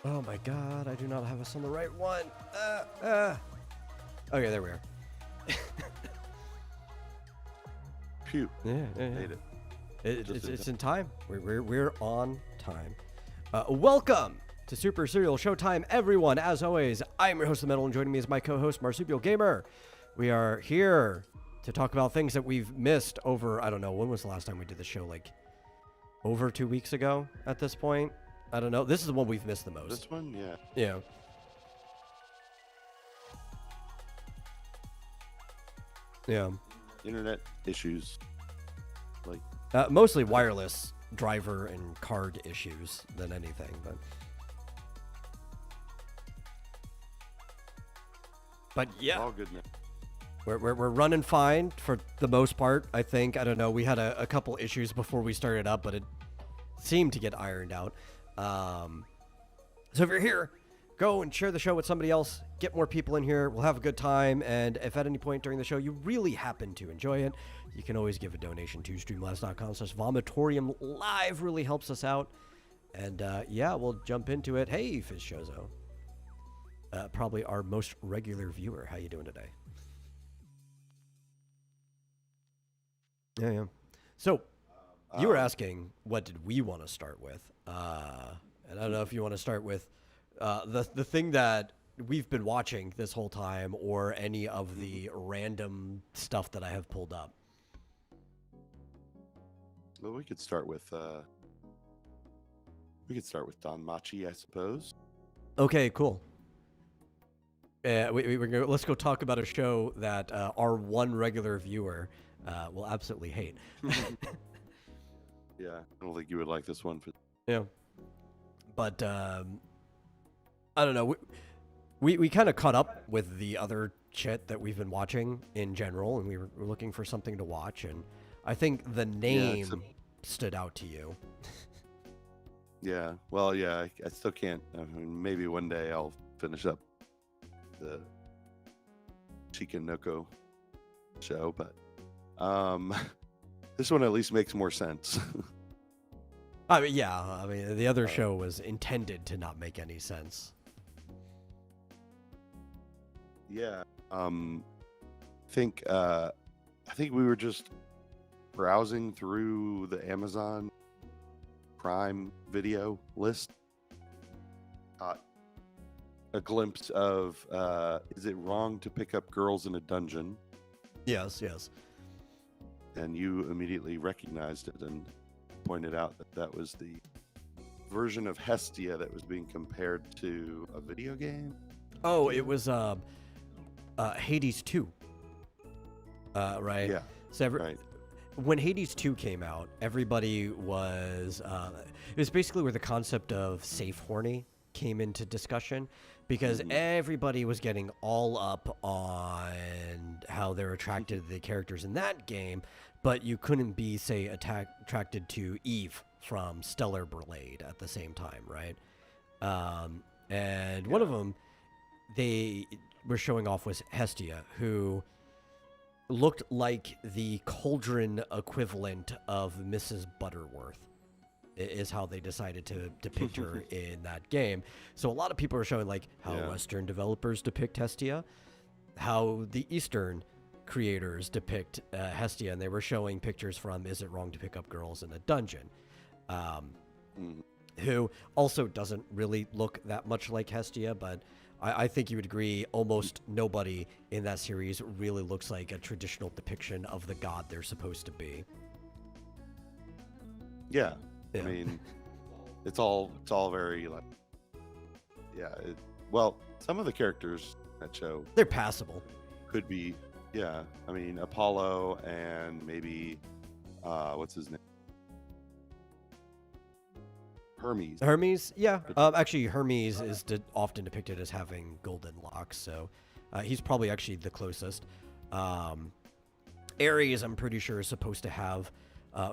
Oh my god, I do not have us on the right one. Okay, there we are. Phew. Yeah. Made it. It's in time. We're on time. Welcome to Super Serial Showtime, everyone. As always, I'm your host, The Metal, and joining me is my co-host, Marsupial Gamer. We are here to talk about things that we've missed over, I don't know, when was the last time we did the show? Like, over 2 weeks ago at this point? I don't know. This is the one we've missed the most. This one, yeah. Yeah. Yeah. Internet issues. Like, Mostly wireless driver and card issues than anything, but yeah, all good now. we're running fine for the most part. I think, I don't know, we had a couple issues before we started up, but it seemed to get ironed out. So if you're here, go and share the show with somebody else. Get more people in here. We'll have a good time. And if at any point during the show you really happen to enjoy it, you can always give a donation to streamlabs.com/vomitorium live. Really helps us out. And yeah, we'll jump into it. Hey, Fizz Shozo. Probably our most regular viewer. How you doing today? Yeah. So you were asking, what did we want to start with? And I don't know if you want to start with the thing that we've been watching this whole time, or any of the random stuff that I have pulled up. Well, we could start with Don Machi, I suppose. Okay, cool. Let's go talk about a show that our one regular viewer will absolutely hate. Yeah, I don't think you would like this one. Yeah. But I don't know. We kind of caught up with the other shit that we've been watching in general, and we were looking for something to watch, and I think the name stood out to you. Yeah, well, yeah, I still can't. I mean, maybe one day I'll finish up the Chikanoko show, but this one at least makes more sense. I mean, yeah. I mean, the other show was intended to not make any sense. Yeah. I think we were just browsing through the Amazon Prime video list. A glimpse of Is It Wrong to Pick Up Girls in a Dungeon? Yes. And you immediately recognized it and pointed out that was the version of Hestia that was being compared to a video game. Oh, it was Hades 2. Right? Yeah. So right. When Hades 2 came out, everybody was... it was basically where the concept of safe horny came into discussion, because everybody was getting all up on how they're attracted to the characters in that game, but you couldn't be, say, attracted to Eve from Stellar Blade at the same time, right? And one of them they were showing off was Hestia, who looked like the cauldron equivalent of Mrs. Butterworth, is how they decided to depict her in that game. So a lot of people are showing like how Western developers depict Hestia, how the Eastern creators depict Hestia, and they were showing pictures from Is It Wrong to Pick Up Girls in a Dungeon, who also doesn't really look that much like Hestia, but I think you would agree almost nobody in that series really looks like a traditional depiction of the god they're supposed to be. Yeah. I mean, it's all very like, well, some of the characters that show, they're passable. Could be, yeah. I mean, Apollo and maybe, what's his name? Hermes. Yeah. Actually, Hermes is often depicted as having golden locks, so he's probably actually the closest. Ares, I'm pretty sure, is supposed to have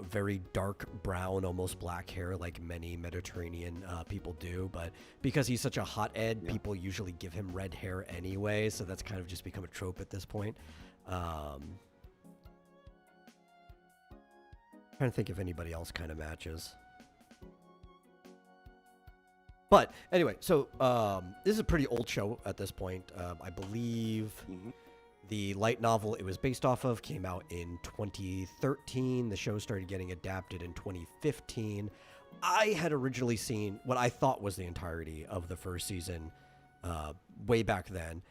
very dark brown, almost black hair, like many Mediterranean people do. But because he's such a hothead, people usually give him red hair anyway, so that's kind of just become a trope at this point. Trying to think if anybody else kind of matches. But anyway, so this is a pretty old show at this point. I believe Hmm. the light novel it was based off of came out in 2013. The show started getting adapted in 2015. I had originally seen what I thought was the entirety of the first season way back then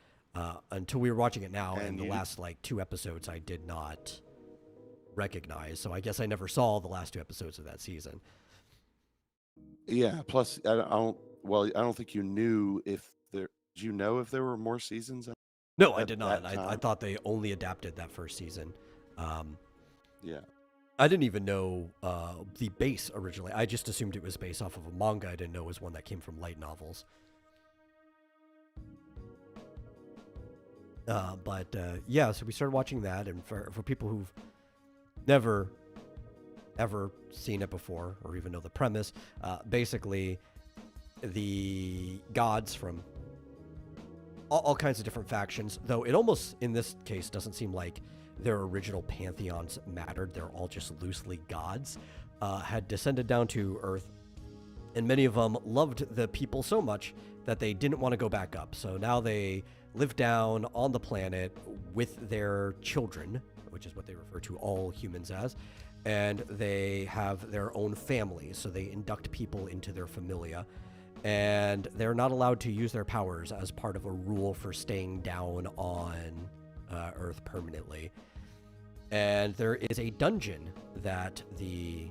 until we were watching it now. And the you, last like 2 episodes I did not recognize. So I guess I never saw the last 2 episodes of that season. yeah. Plus, I don't. Well, I don't think you knew if there. Did you know if there were more seasons No, I at did not. that I time? thought they only adapted that first season. Um, Yeah. I didn't even know the base originally. I just assumed it was based off of a manga. I didn't know it was one that came from light novels. But yeah, so we started watching that, and for people who've never ever seen it before or even know the premise, basically the gods from all kinds of different factions, though it almost in this case doesn't seem like their original pantheons mattered. They're all just loosely gods, had descended down to Earth, and many of them loved the people so much that they didn't want to go back up. So now they live down on the planet with their children, which is what they refer to all humans as, and they have their own families. So they induct people into their familia, and they're not allowed to use their powers as part of a rule for staying down on Earth permanently. And there is a dungeon that the,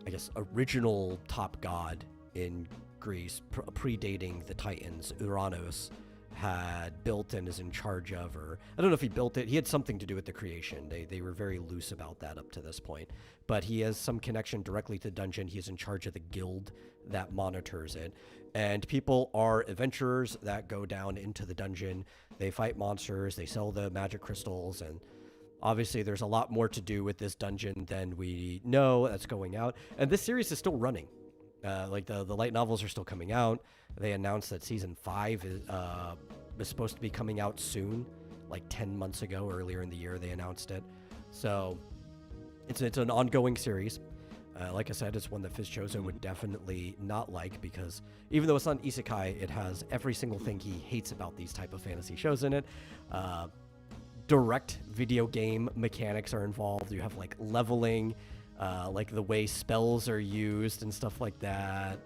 I guess, original top god in Greece, predating the Titans, Uranus, had built and is in charge of, or I don't know if he built it. He had something to do with the creation. They were very loose about that up to this point. But he has some connection directly to the dungeon. He is in charge of the guild that monitors it. And people are adventurers that go down into the dungeon. They fight monsters. They sell the magic crystals. And obviously, there's a lot more to do with this dungeon than we know that's going out. And this series is still running. Like the light novels are still coming out. They announced that season 5 is supposed to be coming out soon, like 10 months ago, earlier in the year they announced it. So it's an ongoing series. Like I said, it's one that Fizchozo would definitely not like because even though it's not an isekai, it has every single thing he hates about these type of fantasy shows in it. Direct video game mechanics are involved. You have like leveling, like the way spells are used and stuff like that.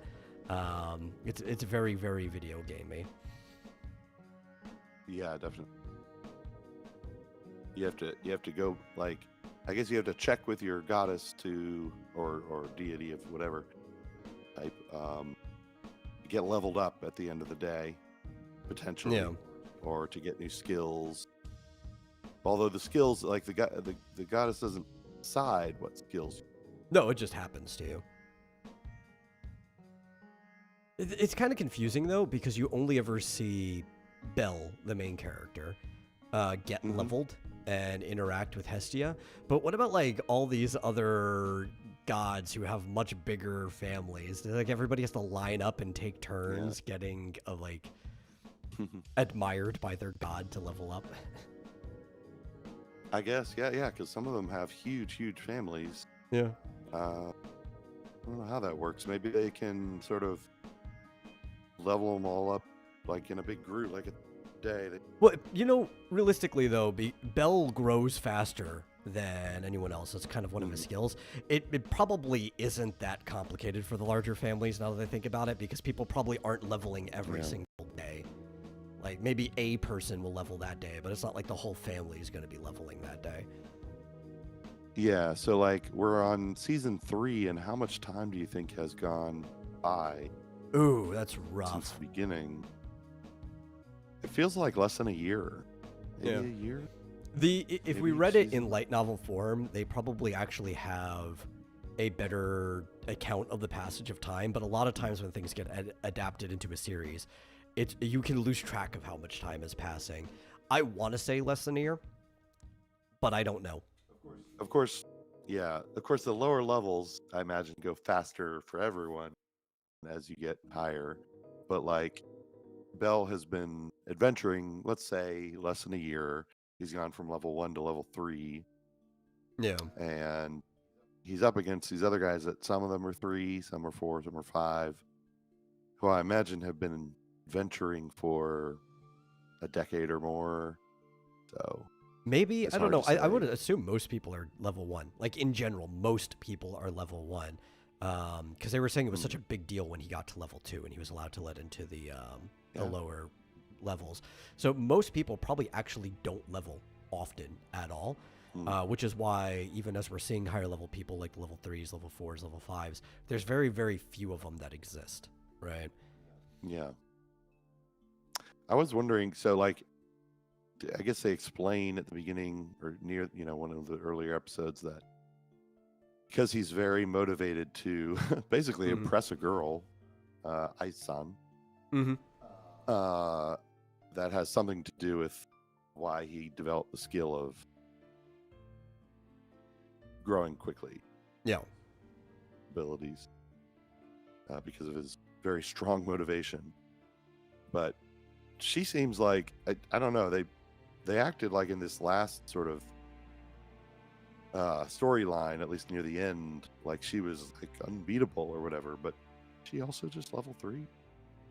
It's very, very video gamey. Yeah, definitely. You have to go, like, I guess you have to check with your goddess to or deity of whatever type to get leveled up at the end of the day, potentially, Yeah. or to get new skills. Although the skills, like the goddess doesn't decide what skills. No, it just happens to you. It's kind of confusing though because you only ever see Belle, the main character, get leveled and interact with Hestia. But what about like all these other gods who have much bigger families? Like everybody has to line up and take turns getting like admired by their god to level up. I guess, yeah, because some of them have huge families. Yeah. I don't know how that works. Maybe they can sort of level them all up like in a big group, like a day. Well, realistically though, Belle grows faster than anyone else. That's kind of one of his skills. It probably isn't that complicated for the larger families now that I think about it, because people probably aren't leveling every single day. Like maybe a person will level that day, but it's not like the whole family is going to be leveling that day. Yeah, so like we're on season 3, and how much time do you think has gone by? Ooh, that's Since rough. the beginning. It feels like less than a year. Maybe Yeah. a year? If we Maybe read it season. in light novel form, they probably actually have a better account of the passage of time. But a lot of times when things get adapted into a series, you can lose track of how much time is passing. I want to say less than a year, but I don't know. Of course, yeah. Of course, the lower levels, I imagine, go faster for everyone as you get higher. But like, Bell has been adventuring, let's say, less than a year. He's gone from level 1 to level 3. Yeah. And he's up against these other guys that some of them are 3, some are 4, some are 5. who I imagine have been venturing for a decade or more. So Maybe, it's I don't hard know. to I would say. assume most people are level 1. Like, in general, most people are level 1. Because they were saying it was such a big deal when he got to level 2 and he was allowed to let into the Yeah. lower levels. So most people probably actually don't level often at all, which is why even as we're seeing higher level people like level 3s, level 4s, level 5s, there's very, very few of them that exist, right? Yeah. I was wondering, so like, I guess they explain at the beginning or near, one of the earlier episodes that because he's very motivated to basically Mm-hmm. impress a girl, Isan, Mm-hmm. uh, that has something to do with why he developed the skill of growing quickly Yeah. abilities because of his very strong motivation. But she seems like I don't know, they acted like in this last sort of storyline, at least near the end, like she was like unbeatable or whatever, but she also just level 3.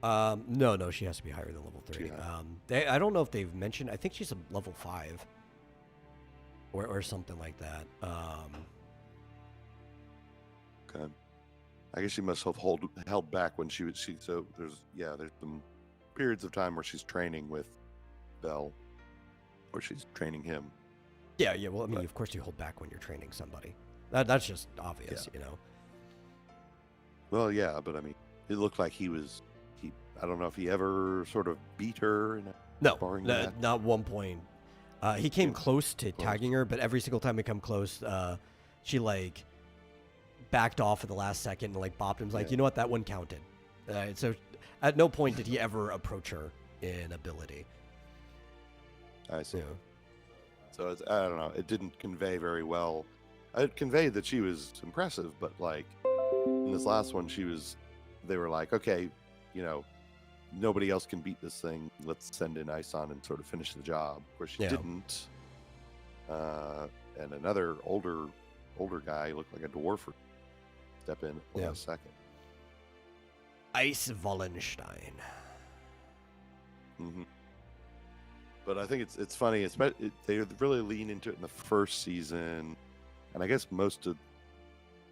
No, she has to be higher than level 3. Yeah. I don't know if they've mentioned. I think she's a level 5 or something like that. Okay. I guess she must have held back when so there's some periods of time where she's training with Belle, or she's training him. Yeah. Well, I mean, of course you hold back when you're training somebody. That's just obvious, Yeah. Well, yeah, but I mean, it looked like he. I don't know if he ever sort of beat her in a No, sparring match. not one point. He came close to tagging her, but every single time he come close, she like backed off at the last second and like bopped him. Like, you know what, that one counted. So at no point did he ever approach her in ability. I see. Yeah. So I don't know. It didn't convey very well. It conveyed that she was impressive, but like in this last one, they were like, okay, nobody else can beat this thing. Let's send in Isan and sort of finish the job. Of course, she didn't. And another older guy, looked like a dwarf, step in at the last second. Ice Wallenstein. Mm-hmm. But I think it's funny. They really lean into it in the first season, and I guess most of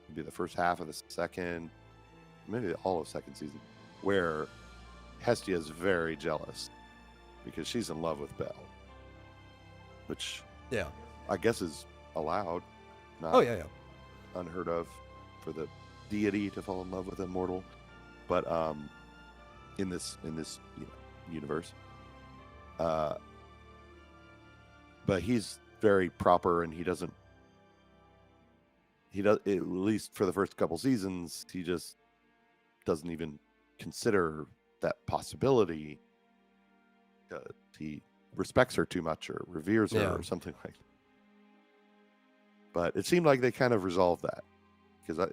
maybe the first half of the second, maybe all of second season, where Hestia is very jealous because she's in love with Belle, which I guess is allowed, not unheard of for the deity to fall in love with a mortal. But in this universe, but he's very proper, and he does, at least for the first couple seasons, he just doesn't even consider that possibility because he respects her too much or reveres her or something like that. But it seemed like they kind of resolved that because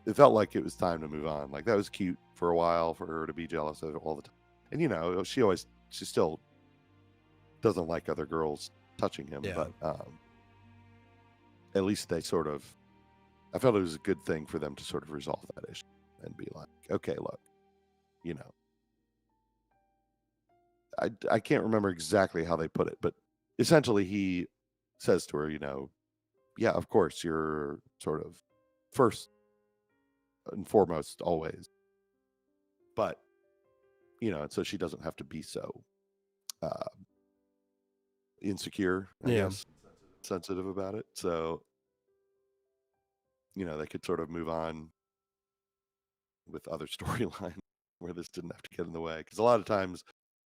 it felt like it was time to move on. Like, that was cute for a while for her to be jealous of it all the time. And, she still doesn't like other girls touching him. Yeah. But at least they sort of, I felt it was a good thing for them to sort of resolve that issue and be like, okay, look, I can't remember exactly how they put it, but essentially he says to her, yeah, of course, you're sort of first and foremost always. But, so she doesn't have to be so insecure, I guess, sensitive about it. So, they could sort of move on with other storylines where this didn't have to get in the way. Because a lot of times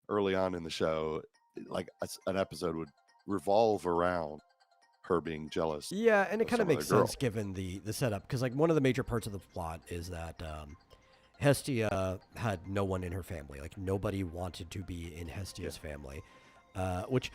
early on in the show, like an episode would revolve around her being jealous. Yeah, and it kind of makes sense girl. given the setup, because like one of the major parts of the plot is that Hestia had no one in her family. Like, nobody wanted to be in Hestia's family, which,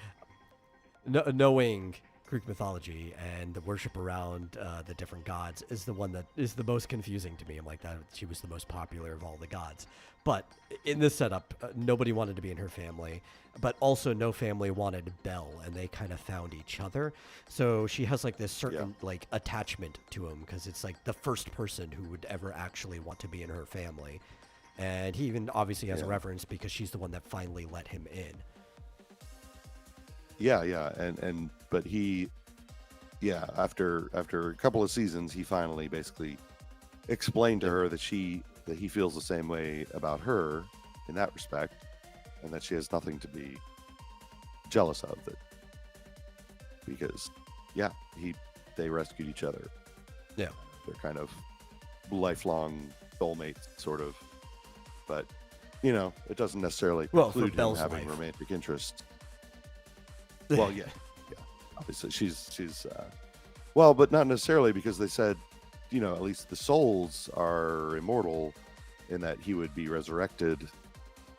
knowing Greek mythology and the worship around the different gods is the one that is the most confusing to me. I'm like, that she was the most popular of all the gods. But in this setup, nobody wanted to be in her family, but also no family wanted Belle, and they kind of found each other. So she has like this certain like attachment to him because it's like the first person who would ever actually want to be in her family. And he even obviously has a Yeah. reference because she's the one that finally let him in. Yeah, and but he, yeah, after a couple of seasons, he finally basically explained to her that he feels the same way about her in that respect, and that she has nothing to be jealous of. That because, yeah, they rescued each other. Yeah. They're kind of lifelong soulmates, sort of. But it doesn't necessarily Well, for preclude him Belle's having life. romantic interests. Well, yeah. Obviously, she's well, but not necessarily, because they said, at least the souls are immortal, in that he would be resurrected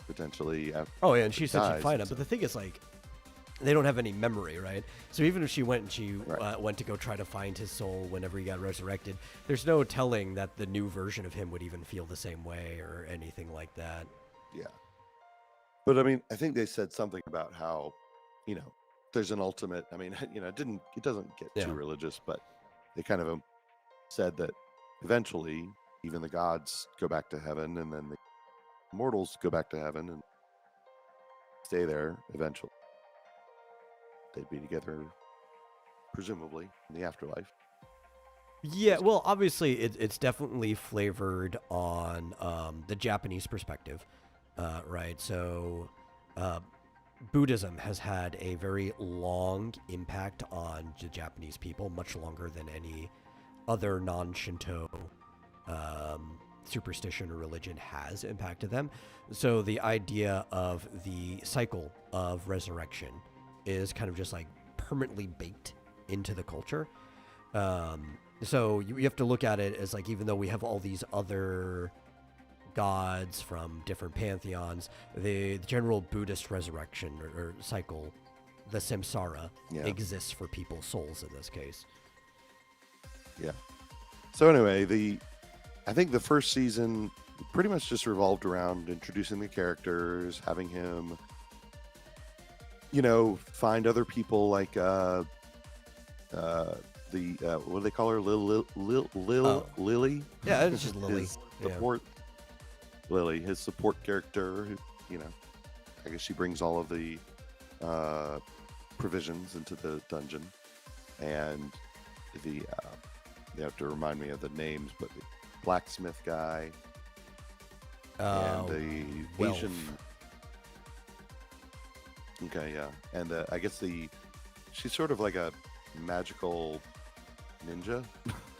potentially after. Oh, yeah, and she said she'd dies, find him. so- But the thing is, like, they don't have any memory, right? So even if she went and she Right. went to go try to find his soul whenever he got resurrected, there's no telling that the new version of him would even feel the same way or anything like that. Yeah. But I mean, I think they said something about how, there's an ultimate. I mean, it doesn't get Yeah. too religious, but they kind of said that eventually even the gods go back to heaven, and then the mortals go back to heaven and stay there eventually. They'd be together, presumably, in the afterlife. Yeah, well, obviously, it's definitely flavored on the Japanese perspective, right? So, Buddhism has had a very long impact on the Japanese people, much longer than any other non-Shinto superstition or religion has impacted them. So the idea of the cycle of resurrection is kind of just like permanently baked into the culture. So you have to look at it as like, even though we have all these other gods from different pantheons, the general Buddhist resurrection or cycle, the samsara, Yeah. exists for people's souls in this case. Yeah. So anyway, I think the first season pretty much just revolved around introducing the characters, having him, find other people like what do they call her? Lily? Yeah, it's just Lily. His Yeah. support Lily, his support character, who, I guess she brings all of the provisions into the dungeon. And you have to remind me of the names, but the blacksmith guy and the Welf. Asian. Okay, yeah, and I guess she's sort of like a magical ninja.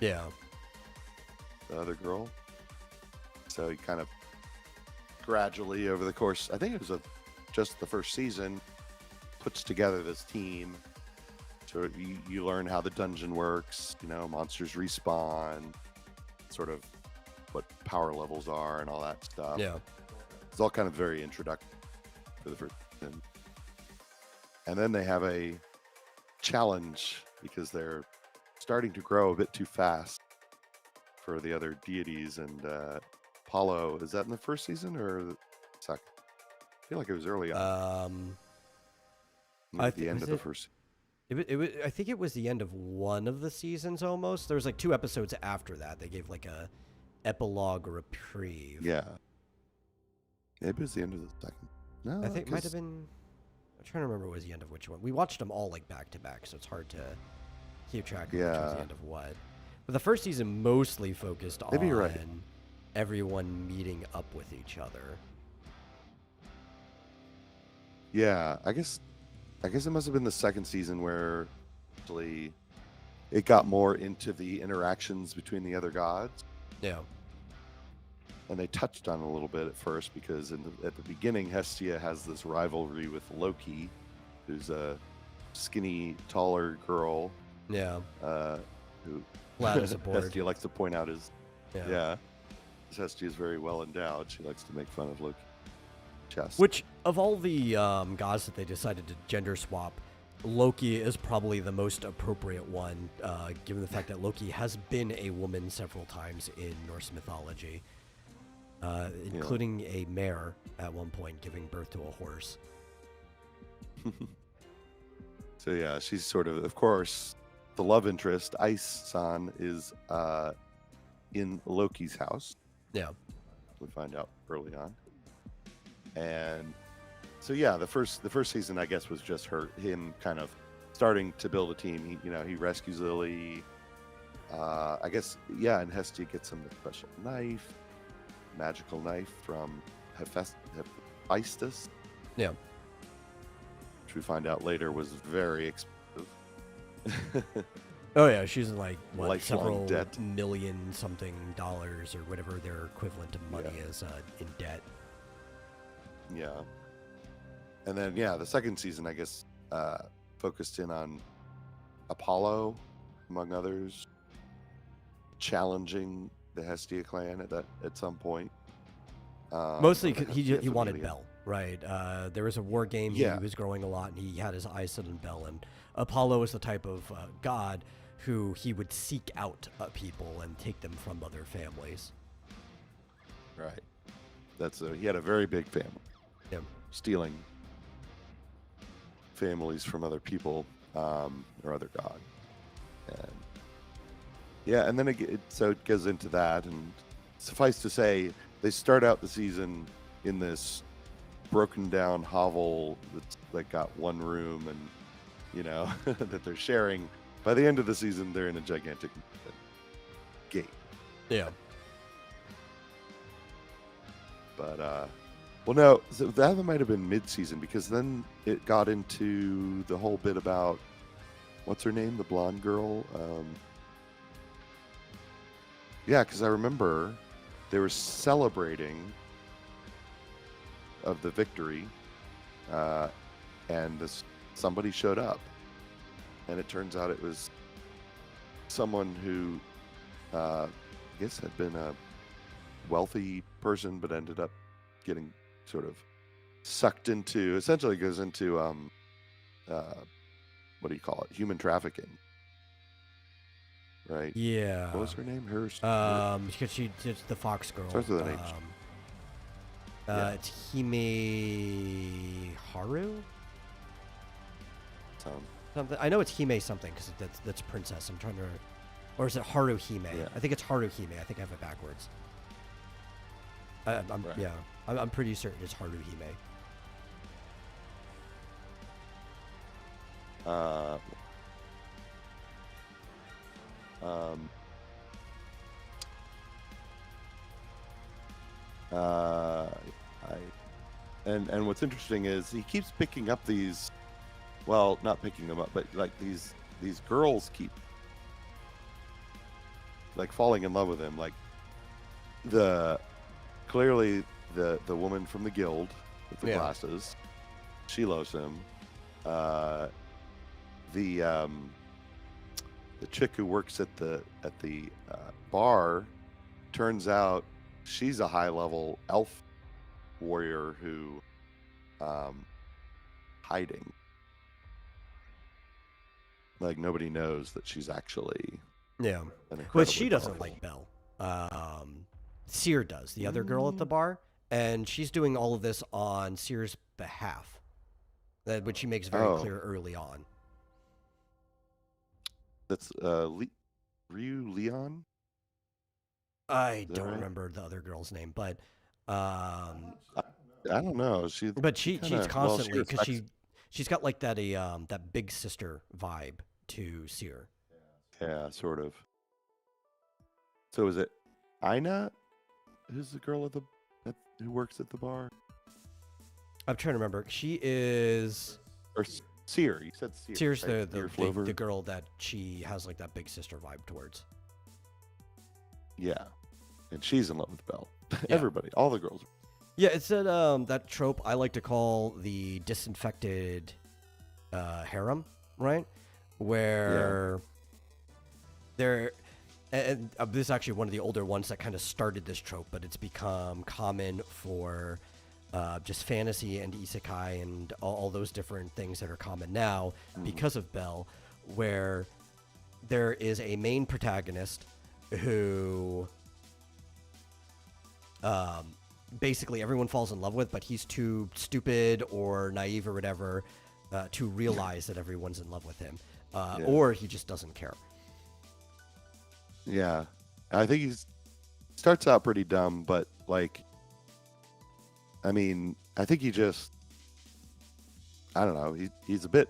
Yeah. The other girl. So he kind of gradually over the course, I think it was just the first season, puts together this team. So you learn how the dungeon works, monsters respawn, sort of what power levels are and all that stuff. Yeah. It's all kind of very introductory for the first season. And then they have a challenge because they're starting to grow a bit too fast for the other deities. And Apollo, is that in the first season or the second? I feel like it was early on. I At the end of the first. It was, I think it was the end of one of the seasons almost. There was like 2 episodes after that. They gave like a epilogue or reprieve. Yeah. Maybe it was the end of the second. No, I think it might have been. I'm trying to remember what was the end of which one. We watched them all like back to back, so it's hard to keep track of which was Yeah. the end of what. But the first season mostly focused Maybe you're on right. everyone meeting up with each other. Yeah, I guess it must have been the second season where actually it got more into the interactions between the other gods. Yeah. And they touched on it a little bit at first because at the beginning, Hestia has this rivalry with Loki, who's a skinny, taller girl. Yeah. Who Glad as a board. Hestia likes to point out is, Yeah. yeah. Hestia is very well endowed. She likes to make fun of Loki's chest. Which, of all the gods that they decided to gender swap, Loki is probably the most appropriate one, given the fact that Loki has been a woman several times in Norse mythology, including a mare at one point giving birth to a horse. So yeah, she's sort of course, the love interest, Ice-san, is in Loki's house. Yeah. we find out early on. And so yeah, the first season I guess was just him kind of starting to build a team. He rescues Lily. I guess and Hestia gets him the special knife, magical knife from Hephaestus. Yeah. Which we find out later was very expensive. Oh yeah, she's in like Lifelong several debt. million something dollars or whatever their equivalent of money is in debt. Yeah. And then the second season I guess focused in on Apollo, among others, challenging the Hestia clan at some point. Mostly because he wanted familiar. Belle, right? There was a war game. Yeah. He was growing a lot, and he had his eyes set on Belle. And Apollo is the type of god who he would seek out people and take them from other families. Right. He had a very big family. Yeah. Stealing families from other people or other god. And then it goes into that, and suffice to say, they start out the season in this broken down hovel that's like got one room and that they're sharing. By the end of the season, they're in a gigantic gate. Yeah. But well, no, so that might have been mid-season, because then it got into the whole bit about what's her name, the blonde girl. Because I remember they were celebrating of the victory, and somebody showed up, and it turns out it was someone who I guess had been a wealthy person, but ended up getting sort of sucked into, essentially goes into what do you call it, human trafficking, right? Yeah. What was her name? Because it's the Fox girl. Starts with an H. It's Hime Haru. Something. I know it's Hime something because that's princess. I'm trying to, or is it Haru Hime? Yeah. I think it's Haru Hime. I think I have it backwards. I'm pretty certain it's Haru Hime. And what's interesting is he keeps picking up these, well, not picking them up, but like these girls keep like falling in love with him. Like clearly the woman from the guild with the glasses, she loves him. The chick who works at the bar, turns out she's a high level elf warrior who hiding. Like nobody knows that she's actually But she doesn't like Belle. Seer does, the other girl at the bar, and she's doing all of this on Seer's behalf, which she makes very clear early on. That's Ryu Leon? I don't remember the other girl's name, but I don't know. She's constantly, because she's got like that big sister vibe to Seer. Yeah, sort of. So is it Ina? Who's the girl who works at the bar? I'm trying to remember. She is. Or Seer. You said Seer. Seer's right? the girl that she has like that big sister vibe towards. Yeah, and she's in love with Belle. Yeah. Everybody, all the girls. Yeah, it's that trope I like to call the disinfected harem, right? Where they're, and this is actually one of the older ones that kind of started this trope, but it's become common for just fantasy and isekai and all those different things that are common now because of Belle, where there is a main protagonist who basically everyone falls in love with, but he's too stupid or naive or whatever to realize that everyone's in love with him, or he just doesn't care. Yeah, I think he starts out pretty dumb, but like I mean, I think he just, I don't know, he's a bit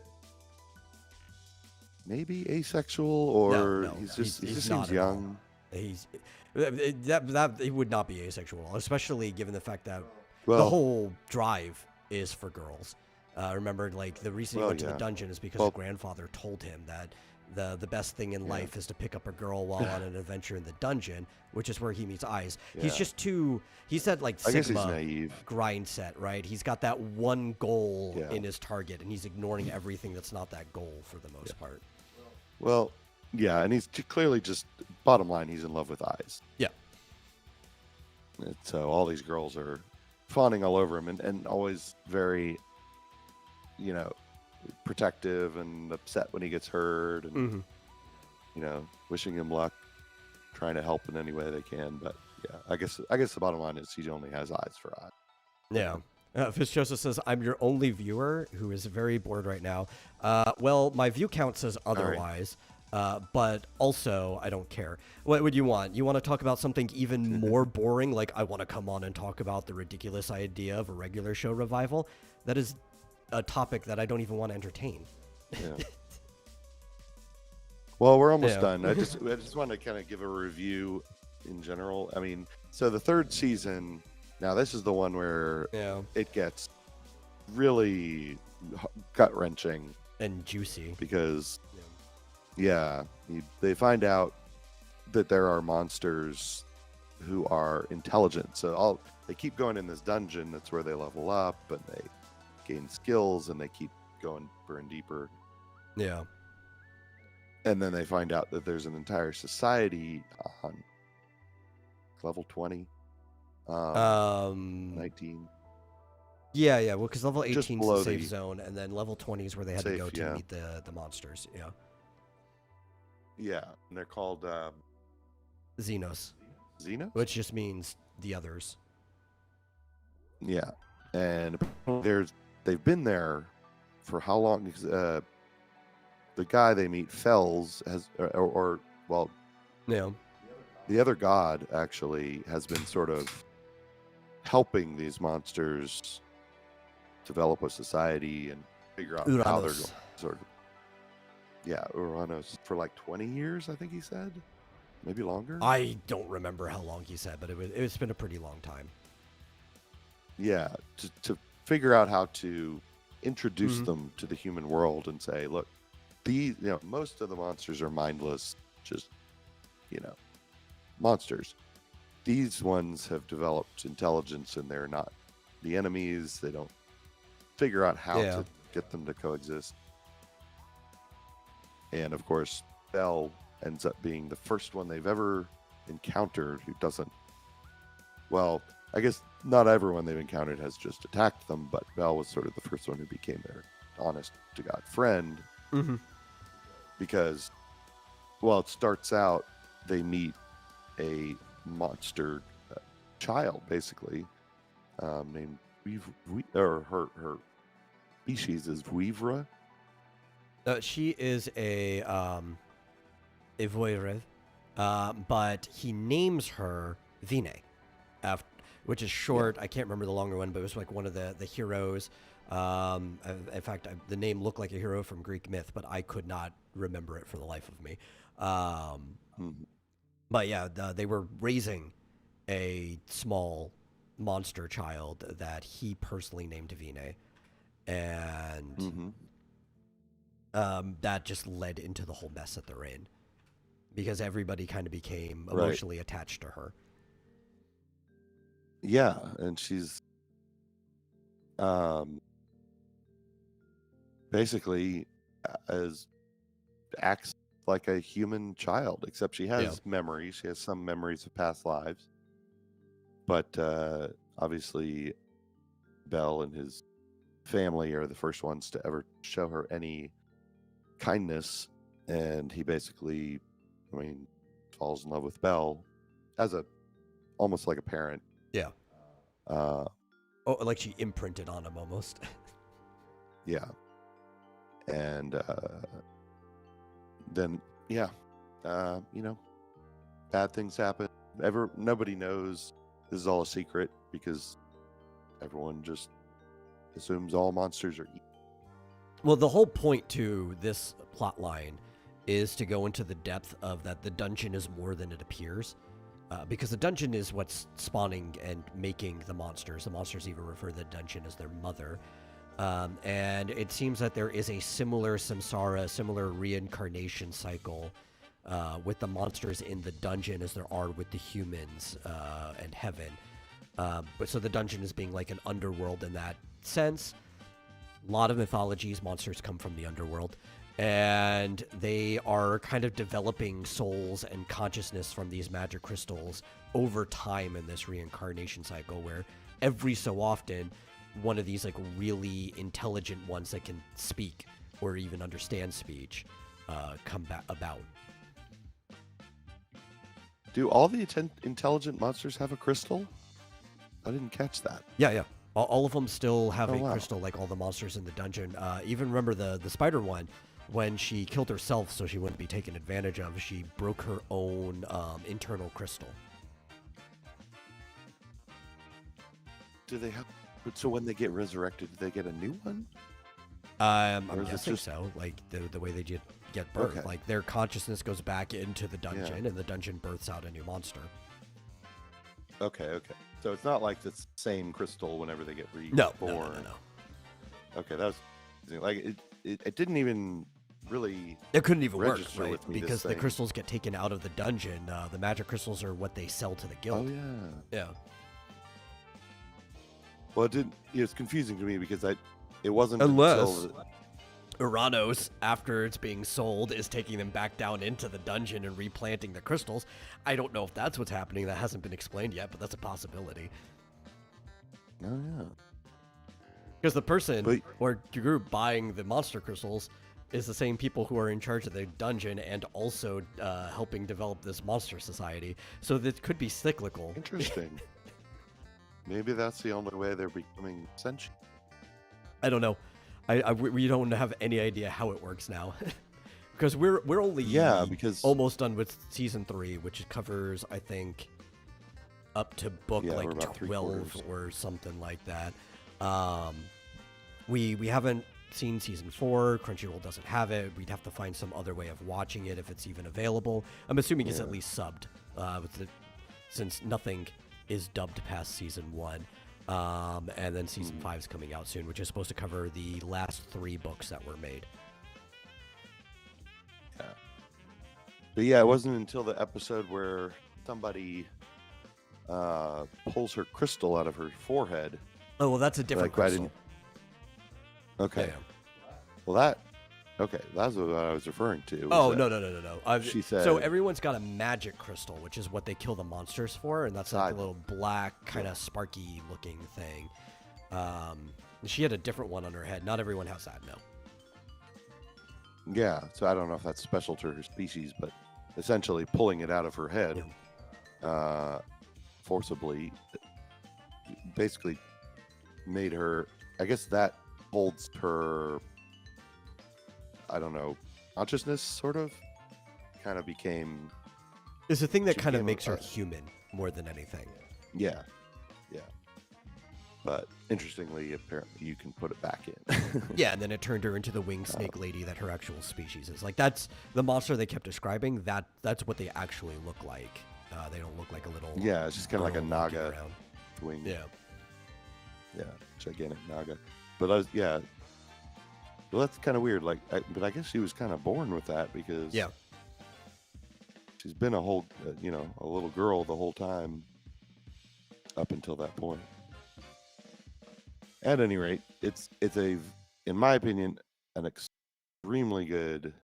maybe asexual, or No, he just he's seems not at all. young. He's that he would not be asexual, especially given the fact that the Well, whole drive is for girls. Remember, like the reason he well, went to the yeah. dungeon is because his Well, grandfather told him that the best thing in yeah, life is to pick up a girl while on an adventure in the dungeon, which is where he meets Eyes. He's yeah. just too. He said like I guess he's Sigma naive. grind set, right? He's got that one goal Yeah, in his target, and he's ignoring everything that's not that goal for the yeah. most part. Well, yeah, and he's clearly just, bottom line, he's in love with Eyes. Yeah. And so all these girls are fawning all over him, and always very, you know, protective and upset when he gets hurt, and Mm-hmm. you know, wishing him luck, trying to help in any way they can. But yeah, I guess the bottom line is he only has eyes for Eyes. Yeah. Fitzjoseph says, I'm your only viewer who is very bored right now. Well, my view count says All right. otherwise, but also I don't care. What would you want? You want to talk about something even more boring? Like, I want to come on and talk about the ridiculous idea of a regular show revival? That is a topic that I don't even want to entertain. Yeah. Well, we're almost Yeah. done. I just want to kind of give a review in general. I mean, so the third season. Now this is the one where Yeah. it gets really gut wrenching And juicy. because they find out that there are monsters who are intelligent. So they keep going in this dungeon. That's where they level up and they gain skills, and they keep going deeper and deeper. Yeah. And then they find out that there's an entire society on level 20, 19. Yeah, well, because level Just 18 is below the safe the zone, and then level 20 is where they had to safe, go to yeah. meet the monsters. Yeah. Yeah, and they're called Xenos, Xenos? which just means the others. Yeah, and they've been there for how long? Because the guy they meet, Fells, has, well, Yeah. the other god actually has been sort of helping these monsters develop a society and figure out how they're Uranus. going to sort of. Yeah, Uranus for like 20 years, I think he said. Maybe longer? I don't remember how long he said, but it's been a pretty long time. Yeah, to figure out how to introduce Mhm. them to the human world and say, look, most of the monsters are mindless, just, monsters. These ones have developed intelligence, and they're not the enemies. They don't figure out how Yeah. to get them to coexist. And of course, Belle ends up being the first one they've ever encountered who doesn't. Well, I guess not everyone they've encountered has just attacked them, but Belle was sort of the first one who became their honest to God friend. Mm-hmm. Because, well, it starts out, they meet a monster child, basically, named her species is Weavra. She is a voivode, but he names her Vine, which is short. I can't remember the longer one, but it was like one of the heroes. In fact, the name looked like a hero from Greek myth, but I could not remember it for the life of me. But yeah, they were raising a small monster child that he personally named Vine, and that just led into the whole mess that they're in, because everybody kind of became emotionally attached to her. Yeah, and she's basically acts like a human child, except she has memories. She has some memories of past lives. But obviously, Belle and his family are the first ones to ever show her any kindness. And he basically, falls in love with Belle as almost like a parent. Yeah. Like she imprinted on him almost. Yeah. And then, bad things happen. Nobody knows. This is all a secret because everyone just assumes all monsters are evil. Well, the whole point to this plot line is to go into the depth of that the dungeon is more than it appears. Because the dungeon is what's spawning and making the monsters. The monsters even refer to the dungeon as their mother. And it seems that there is a similar samsara, similar reincarnation cycle with the monsters in the dungeon as there are with the humans and heaven. But so the dungeon is being like an underworld in that sense. A lot of mythologies, monsters come from the underworld. And they are kind of developing souls and consciousness from these magic crystals over time in this reincarnation cycle, where every so often one of these like really intelligent ones that can speak or even understand speech come about. Do all the intelligent monsters have a crystal? I didn't catch that. Yeah. All of them still have a wow. crystal, like all the monsters in the dungeon. Even remember the spider one, when she killed herself so she wouldn't be taken advantage of, she broke her own internal crystal. Do they have? So when they get resurrected, do they get a new one? I'm Or is it guessing just- so. Like the way they get birth, Okay. like their consciousness goes back into the dungeon, and the dungeon births out a new monster. Okay. So it's not like the same crystal whenever they get reborn. No. Okay, that was like it didn't even really. It couldn't even work, register right? with me, this Because the thing. crystals get taken out of the dungeon. The magic crystals are what they sell to the Oh guild. yeah. Yeah. Well, it didn't. It's confusing to me because it wasn't Unless- until Uranos, after it's being sold, is taking them back down into the dungeon and replanting the crystals. I don't know if that's what's happening. That hasn't been explained yet, but that's a possibility. Oh yeah. Because the person But- or group buying the monster crystals is the same people who are in charge of the dungeon and also helping develop this monster society. So this could be cyclical. Interesting. Maybe that's the only way they're becoming sentient. I don't know. We don't have any idea how it works now. Because we're only because almost done with season 3, which covers, I think, up to book Yeah, we're like about 12 3/4. or something like that. We haven't seen season 4. Crunchyroll doesn't have it. We'd have to find some other way of watching it if it's even available. I'm assuming it's at least subbed, since nothing is dubbed past season 1. And then season 5 is coming out soon, which is supposed to cover the last 3 books that were made. But yeah, it wasn't until the episode where somebody pulls her crystal out of her forehead. Oh, well, that's a different Like, I crystal. didn't- Okay. Yeah. Well, that's what I was referring to. Oh, was no. that She so said- everyone's got a magic crystal, which is what they kill the monsters for, and that's like Side. a little black, kind of sparky looking thing. She had a different one on her head. Not everyone has that, no. Yeah, so I don't know if that's special to her species, but essentially pulling it out of her head forcibly basically made her, I guess that holds her, I don't know, consciousness sort of kind of became, It's a thing that She kind of became makes her a- human more than anything. yeah. But interestingly, apparently you can put it back in. Yeah, and then it turned her into the winged snake lady that her actual species is. Like, that's the monster they kept describing. That's what they actually look like. They don't look like a little. Yeah, it's just kind of like a girl walking naga around. wing. Yeah. Yeah, gigantic naga. But well, that's kind of weird. Like, but I guess she was kind of born with that because Yeah. she's been a whole, a little girl the whole time up until that point. At any rate, it's in my opinion, an extremely good,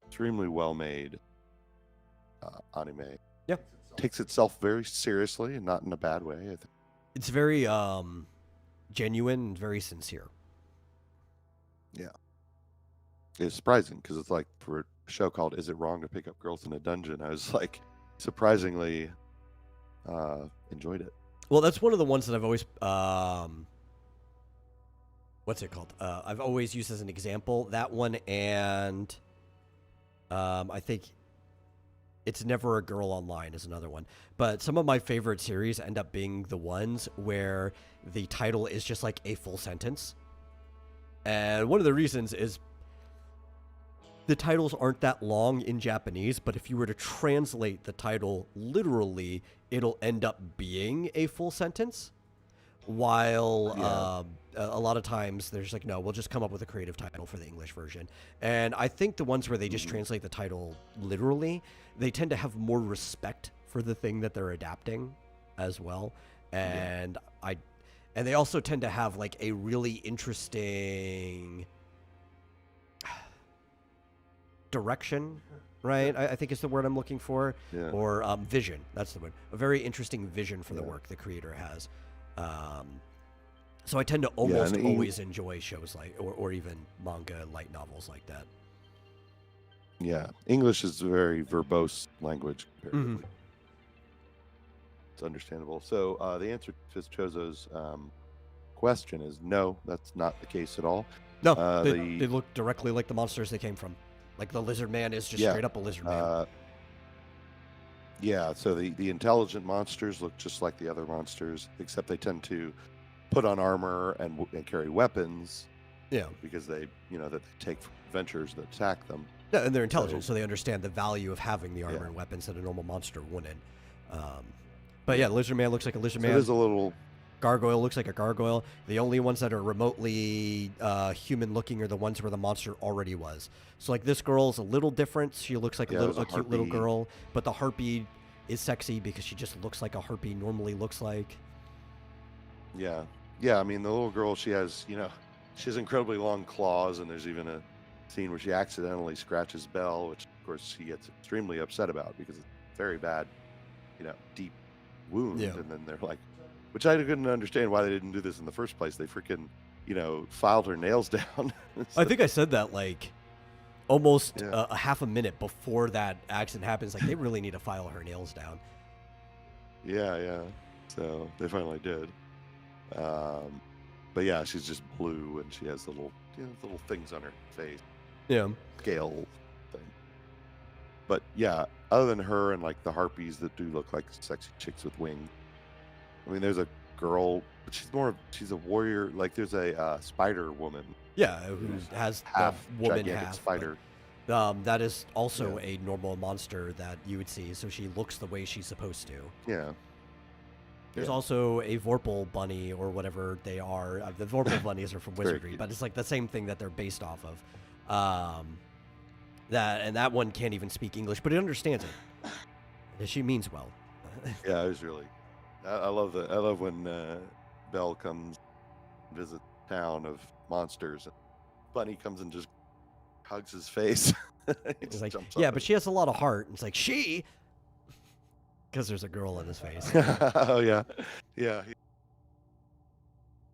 extremely well made anime. Yeah. Takes itself very seriously and not in a bad way. I think. It's very genuine and very sincere. It's surprising because it's like for a show called "Is It Wrong to Pick Up Girls in a Dungeon?" I was like surprisingly enjoyed it. Well, that's one of the ones that I've always what's it called? I've always used as an example. That one and I think It's Never a Girl Online is another one. But some of my favorite series end up being the ones where the title is just like a full sentence. And one of the reasons is the titles aren't that long in Japanese, but if you were to translate the title literally, it'll end up being a full sentence. While a lot of times there's like, no, we'll just come up with a creative title for the English version. And I think the ones where they just translate the title literally, they tend to have more respect for the thing that they're adapting as well. And and they also tend to have like a really interesting direction, right? I think is the word I'm looking for. Yeah. Or vision. That's the word. A very interesting vision for the work the creator has. So I tend to almost always enjoy shows like, or even manga light novels like that. Yeah, English is a very verbose language. Comparatively. It's understandable. So the answer to Chozo's question is no, that's not the case at all. No, they look directly like the monsters they came from. Like the lizard man is just straight up a lizard man. Yeah, so the intelligent monsters look just like the other monsters, except they tend to put on armor and carry weapons. Yeah, because they that they take adventures that attack them. Yeah, and they're intelligent, so they understand the value of having the armor and weapons that a normal monster wouldn't. But yeah, lizard man looks like a lizard man. There's a little gargoyle looks like a gargoyle. The only ones that are remotely human-looking are the ones where the monster already was. So like this girl's a little different. She looks like a cute little girl, but the harpy is sexy because she just looks like a harpy normally looks like. Yeah. I mean, the little girl, she has incredibly long claws, and there's even a scene where she accidentally scratches Belle, which of course she gets extremely upset about because it's a very bad, deep wound. Yeah. And then they're like, which I couldn't understand why they didn't do this in the first place. They freaking, filed her nails down. I think I said that like almost a half a minute before that accident happens. Like they really need to file her nails down. Yeah. So they finally did. But yeah, she's just blue and she has little things on her face. Yeah. Scale thing. But yeah, other than her and like the harpies that do look like sexy chicks with wings. I mean, there's a girl, but she's a warrior. Like there's a spider woman. Yeah, who has half the woman gigantic half spider. But, that is also a normal monster that you would see. So she looks the way she's supposed to. Yeah. There's also a Vorpal bunny or whatever they are. The Vorpal bunnies are from Wizardry, but it's like the same thing that they're based off of. That one can't even speak English, but it understands it. She means well. Yeah, it was really. I love that. I love when Belle comes visit town of monsters. And Bunny comes and just hugs his face. It's like, yeah, but she has a lot of heart. It's like she. Because there's a girl in his face. Oh, yeah. Yeah.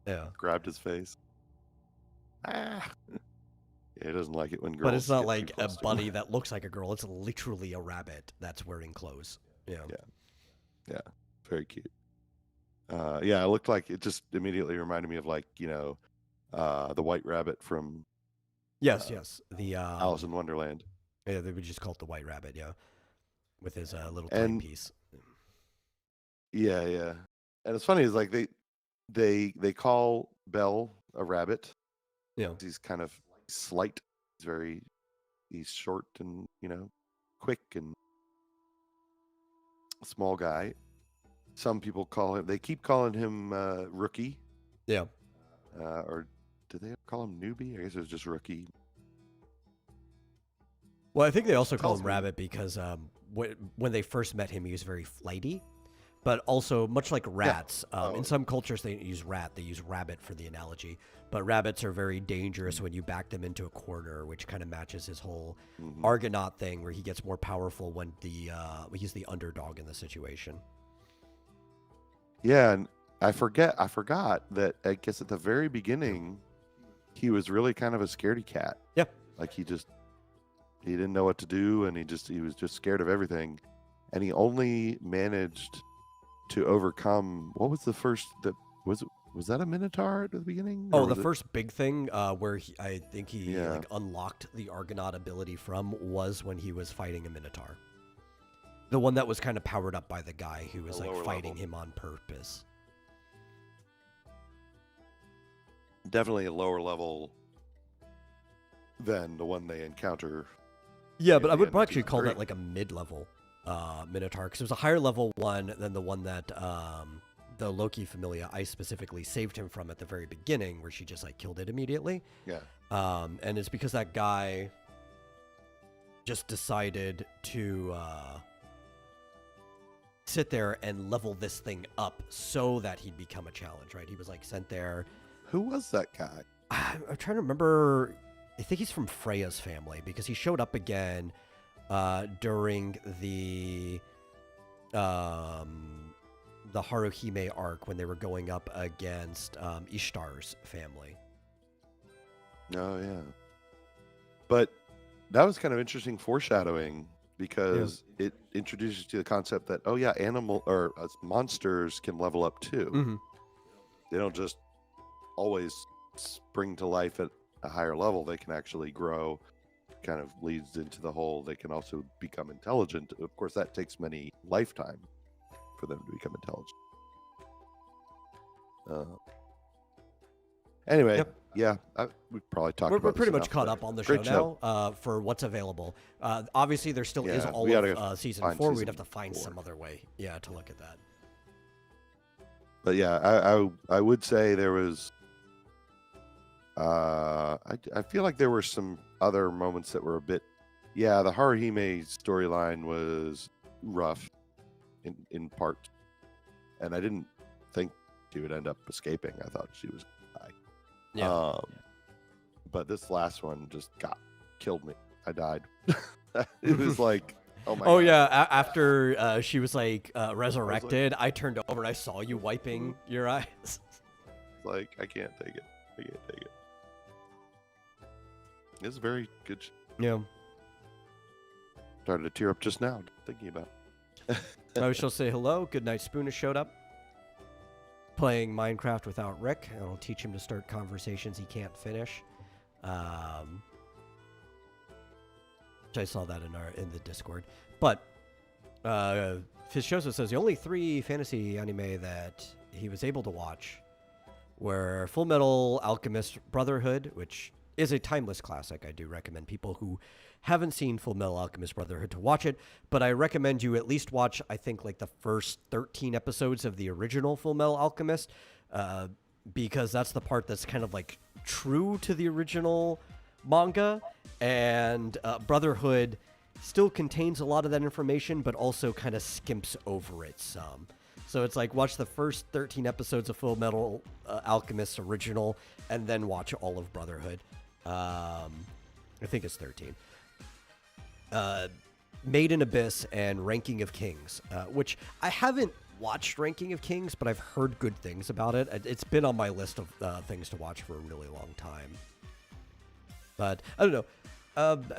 Yeah. Grabbed his face. Ah. Yeah, he doesn't like it when girls. But it's not like a bunny that looks like a girl. It's literally a rabbit that's wearing clothes. Yeah. Yeah. Very cute. Yeah, it looked like it just immediately reminded me of like, the white rabbit from. Yes. The Alice in Wonderland. Yeah, they would just call it the white rabbit. Yeah. With his little timepiece. Yeah. And it's funny is like they call Belle a rabbit. Yeah. He's kind of slight. He's short and, quick and small guy. Some people they keep calling him Rookie. Yeah. Or did they call him Newbie? I guess it was just Rookie. Well, I think they also call him Rabbit because when they first met him, he was very flighty. But also, much like rats, in some cultures they use rat, they use rabbit for the analogy. But rabbits are very dangerous when you back them into a corner, which kind of matches his whole Argonaut thing, where he gets more powerful when he's the underdog in the situation. Yeah, and I forgot that I guess at the very beginning, he was really kind of a scaredy cat. Yeah. Like he didn't know what to do, and he was just scared of everything. And he only managed to overcome, what was the first, was that a Minotaur at the beginning? Oh, the first big thing where I think he unlocked the Argonaut ability from was when he was fighting a Minotaur. The one that was kind of powered up by the guy who was The like lower fighting level. him on purpose. Definitely a lower level than the one they encounter. Yeah, in but I the would end of actually season call 3. that like a mid-level Minotaur, because it was a higher level one than the one that the Loki Familia I specifically saved him from at the very beginning, where she just like killed it immediately. Yeah. And it's because that guy just decided to sit there and level this thing up so that he'd become a challenge, right? He was like sent there. Who was that guy? I'm trying to remember. I think he's from Freya's family, because he showed up again during the Haruhime arc when they were going up against Ishtar's family. Oh yeah. But that was kind of interesting foreshadowing, because it introduces you to the concept that monsters can level up too. Mm-hmm. They don't just always spring to life at a higher level. They can actually grow. Kind of leads into the whole, they can also become intelligent. Of course, that takes many lifetime for them to become intelligent. Anyway, yeah, we've probably talked We're about pretty this much enough, caught but up on the great show now for what's available. Obviously, there still is Yeah, all we of gotta season find 4. We'd season have to find 4. some other way, to look at that. But yeah, I would say there was. I feel like there were some other moments that were a bit. Yeah, the Haruhime storyline was rough, in part, and I didn't think she would end up escaping. I thought she was gonna die. Yeah. But this last one just killed me. I died. It was like, oh my. Oh God. yeah, after she was like resurrected, I turned over and I saw you wiping your eyes. It's like, I can't take it. I can't take it. It's very good. Yeah. Started to tear up just now thinking about it. I shall say hello. Good night, Spoon has showed up. Playing Minecraft without Rick. I'll teach him to start conversations he can't finish. I saw that in the Discord. But Fischoso says the only 3 fantasy anime that he was able to watch were Full Metal Alchemist Brotherhood, which is a timeless classic. I do recommend people who haven't seen Full Metal Alchemist Brotherhood to watch it, but I recommend you at least watch, I think, like the first 13 episodes of the original Full Metal Alchemist, because that's the part that's kind of like true to the original manga, and Brotherhood still contains a lot of that information, but also kind of skimps over it some. So it's like, watch the first 13 episodes of Full Metal Alchemist original, and then watch all of Brotherhood. I think it's 13. Made in Abyss and Ranking of Kings, which I haven't watched Ranking of Kings, but I've heard good things about it. It's been on my list of things to watch for a really long time. But I don't know.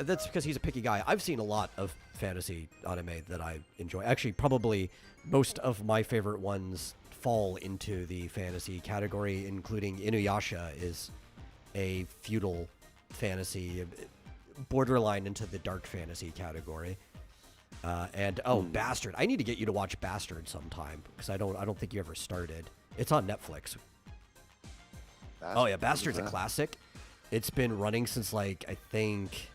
That's because he's a picky guy. I've seen a lot of fantasy anime that I enjoy. Actually, probably most of my favorite ones fall into the fantasy category, including Inuyasha is a feudal fantasy, borderline into the dark fantasy category. Bastard. I need to get you to watch Bastard sometime, because I don't think you ever started. It's on Netflix. Bastard? Oh yeah, Bastard's a classic. It's been running since like, I think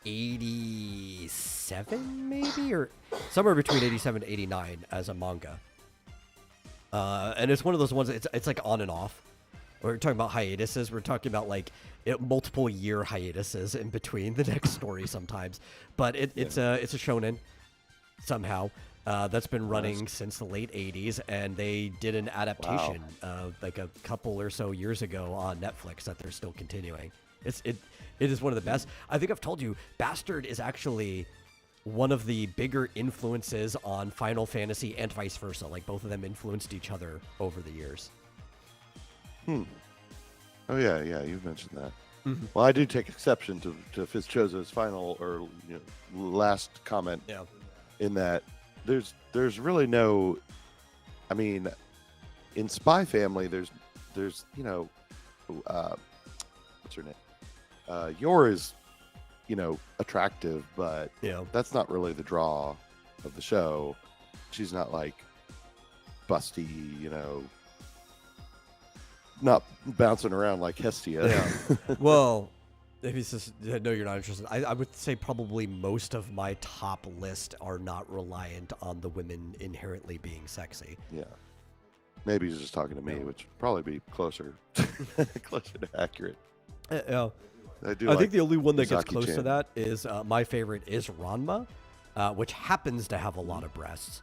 87 maybe, or somewhere between 87 and 89 as a manga. And it's one of those ones, it's like on and off. We're talking about hiatuses. We're talking about like multiple year hiatuses in between the next story sometimes. But it's a shonen somehow that's been running since the late 80s, and they did an adaptation like a couple or so years ago on Netflix that they're still continuing. It is one of the best. I think I've told you, Bastard is actually one of the bigger influences on Final Fantasy and vice versa. Like, both of them influenced each other over the years. Oh yeah, you've mentioned that. Mm-hmm. Well, I do take exception to Fischoso's final or last comment. Yeah. In that there's really no, I mean, in Spy Family there's what's her name? Yor is attractive, but Yeah. that's not really the draw of the show. She's not like busty, not bouncing around like Hestia. Yeah. Well, if it's just, no, you're not interested. I would say probably most of my top list are not reliant on the women inherently being sexy. Yeah. Maybe he's just talking to me, Yeah. which would probably be closer to accurate. Yeah. I I think the only one that gets Izaki close to Chan. that is my favorite is Ranma, which happens to have a lot of breasts.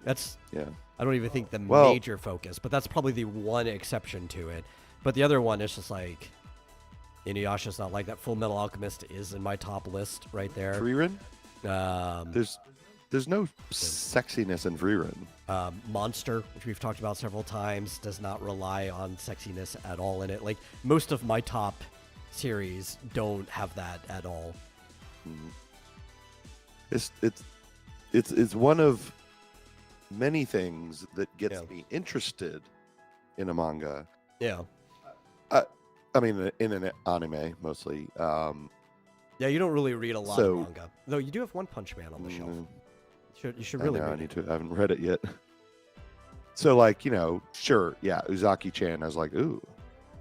That's Yeah. I don't even think the Well- major focus, but that's probably the one exception to it. But the other one is just like Inuyasha's not like that. Full Metal Alchemist is in my top list right there. Frieren? Um, There's no sexiness in Frieren. Monster, which we've talked about several times, does not rely on sexiness at all in it. Like most of my top series don't have that at all. It's one of many things that gets Yeah. me interested in a manga. Yeah. I mean, in an anime mostly. Yeah, you don't really read a lot So- of manga. Though you do have One Punch Man on the shelf. You should I really know, I read need it. to. I haven't read it yet. So, like, sure, yeah, Uzaki Chan. I was like, ooh,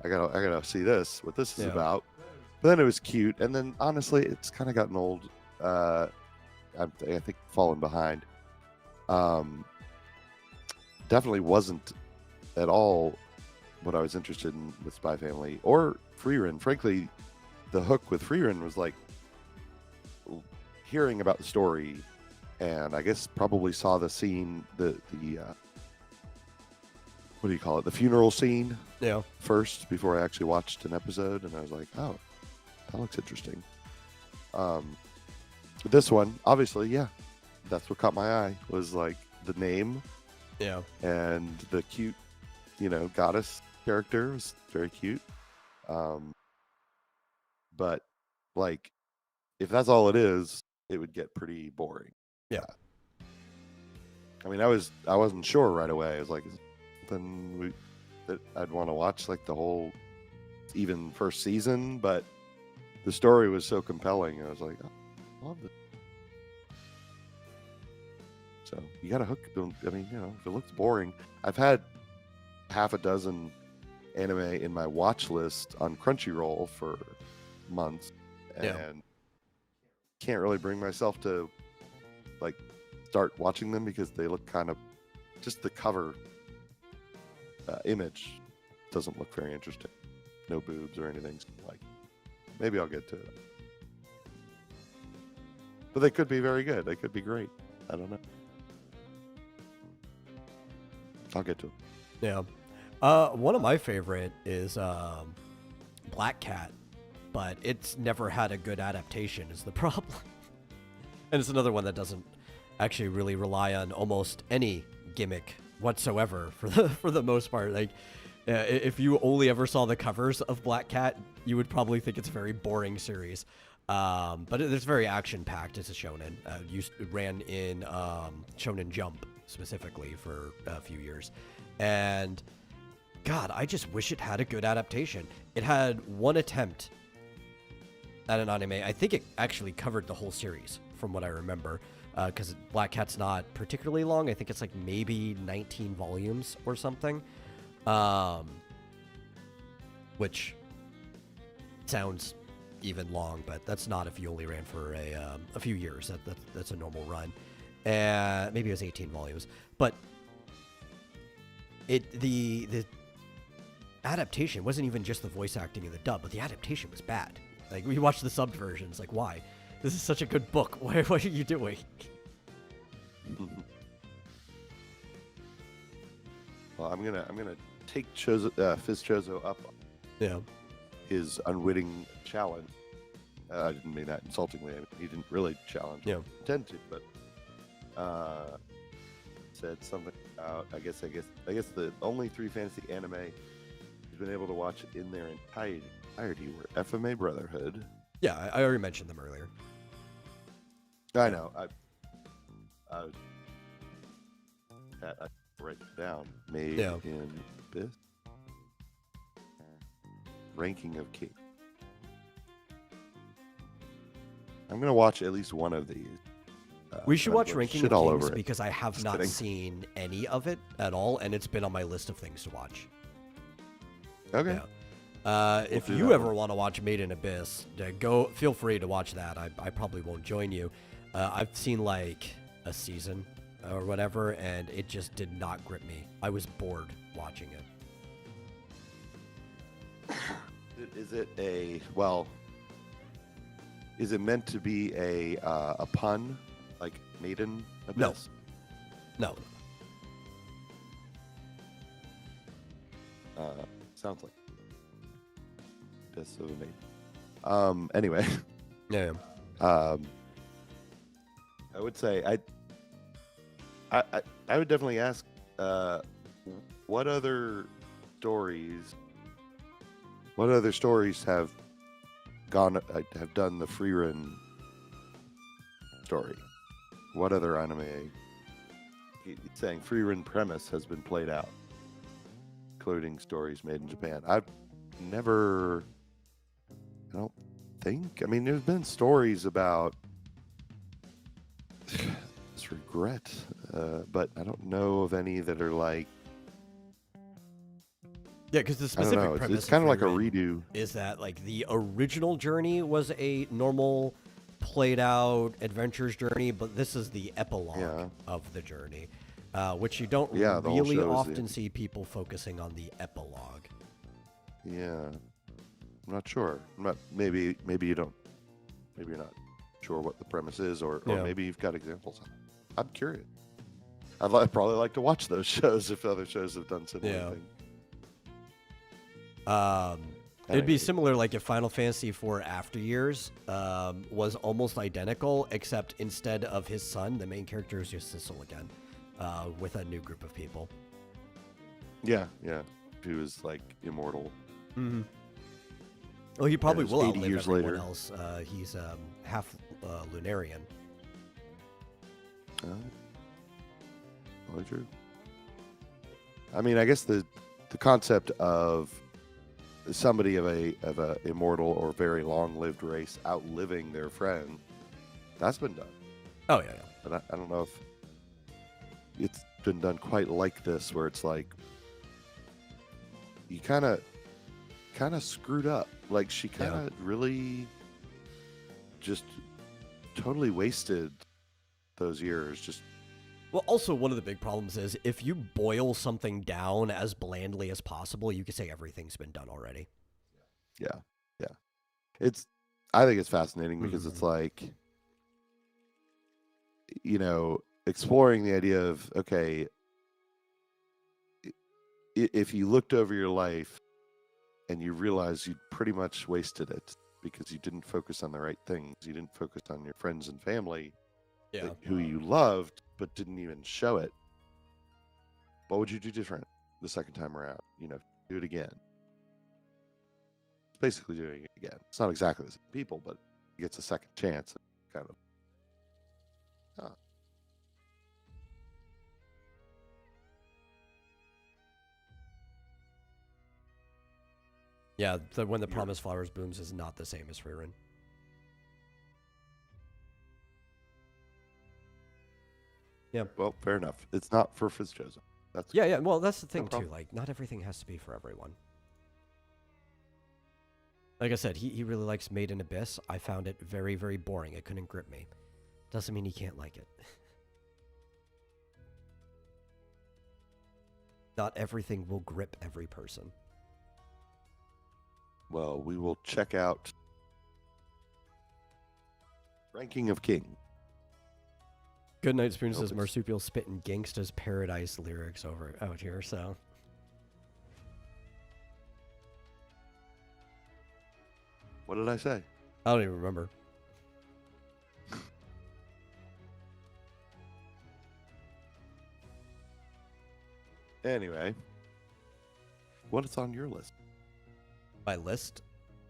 I gotta see what this is Yeah. about. But then it was cute, and then honestly, it's kind of gotten old. I think fallen behind. Definitely wasn't at all what I was interested in with Spy Family or Frieren. Frankly, the hook with Frieren was like hearing about the story, and I guess probably saw the scene, the what do you call it, the funeral scene Yeah. first before I actually watched an episode, and I was like, oh, that looks interesting. This one, obviously, yeah, that's what caught my eye, was like the name Yeah. and the cute, goddess character was very cute. But like, if that's all it is, it would get pretty boring. Yeah. I mean, I wasn't sure right away. I was like, is it something that I'd want to watch like the whole, even first season, but the story was so compelling. I was like, oh, I love this. So you got to hook them. I mean, if it looks boring, I've had half a dozen anime in my watch list on Crunchyroll for months, and Yeah. can't really bring myself to like start watching them because they look kind of, just the cover image doesn't look very interesting. No boobs or anything. So like, maybe I'll get to it. But they could be very good. They could be great. I don't know. I'll get to it. Yeah. One of my favorite is Black Cat, but it's never had a good adaptation is the problem. And it's another one that doesn't actually really rely on almost any gimmick whatsoever for the most part. Like, if you only ever saw the covers of Black Cat, you would probably think it's a very boring series. But it's very action-packed. It's a shonen. It ran in Shonen Jump specifically for a few years. And God, I just wish it had a good adaptation. It had one attempt at an anime. I think it actually covered the whole series from what I remember, because Black Cat's not particularly long. I think it's like maybe 19 volumes or something, which sounds even long, but that's not if you only ran for a few years. That's a normal run. And maybe it was 18 volumes, but the adaptation wasn't even just the voice acting and the dub, but the adaptation was bad. Like, we watched the subbed versions, like, why? This is such a good book. What are you doing? Well, I'm gonna take Fizz Chozo up on Yeah. his unwitting challenge. I didn't mean that insultingly. I mean, he didn't really challenge. Yeah. Intend to, but said something about. I guess the only 3 fantasy anime he's been able to watch in their entirety were FMA Brotherhood. Yeah, I already mentioned them earlier. I know. I write it down. Made Yeah. in this ranking of K. I'm gonna watch at least one of these. We should I'm watch gonna Ranking shit of all Kings over it. because I have Just not kidding. seen any of it at all, and it's been on my list of things to watch. Okay. Yeah. If do you that ever one. want to watch Made in Abyss, feel free to watch that. I probably won't join you. I've seen like a season or whatever, and it just did not grip me. I was bored watching it. Is it is it meant to be a pun, like Maiden Abyss? No. Sounds like Abyss of a Maiden. Anyway, Yeah. I would say I would definitely ask what other stories have done the Freerun story? What other anime? He's saying Freerun premise has been played out, including stories made in Japan. I don't think. I mean, there's been stories about this regret, but I don't know of any that are like. Yeah, because the I don't specific know. premise It's kind of like a Freerun redo. is that like the original journey was a normal, played out adventures journey, but this is the epilogue of the journey, which you don't Yeah, the whole really show is often see people focusing on the epilogue. Yeah, I'm not sure. Maybe you don't. Maybe you're not sure what the premise is, or maybe you've got examples. I'm curious. I'd probably like to watch those shows if other shows have done similar things. It'd be similar like if Final Fantasy IV After Years was almost identical, except instead of his son, the main character is just Sissel again, with a new group of people. Yeah. Who is like immortal. Mm-hmm. Well, he probably will 80 outlive years everyone later. else. He's half Lunarian. Well, true. I mean, I guess the concept of somebody of a immortal or very long-lived race outliving their friend, that's been done. Oh yeah. But I don't know if it's been done quite like this, where it's like you kind of screwed up. Like she kind of really just totally wasted those years. Just Well, also one of the big problems is if you boil something down as blandly as possible, you could say everything's been done already. yeah. I think it's fascinating because it's like, exploring the idea of, okay, if you looked over your life and you realize you pretty much wasted it because you didn't focus on the right things, you didn't focus on your friends and family who you loved but didn't even show it, what would you do different the second time around? Do it again. It's basically doing it again. It's not exactly the same people, but it gets a second chance. Kind of. Yeah, When the Promised Flowers Blooms is not the same as Freerun. Yeah. Well, fair enough. It's not for Fitzjoseph. That's Yeah. Well, that's the thing No too. problem. Like, not everything has to be for everyone. Like I said, he really likes Made in Abyss. I found it very, very boring. It couldn't grip me. Doesn't mean he can't like it. Not everything will grip every person. Well, we will check out Ranking of King. Good Night Spoon says it's- Marsupial spitting Gangsta's Paradise lyrics out here, so. What did I say? I don't even remember. Anyway, what is on your list? My list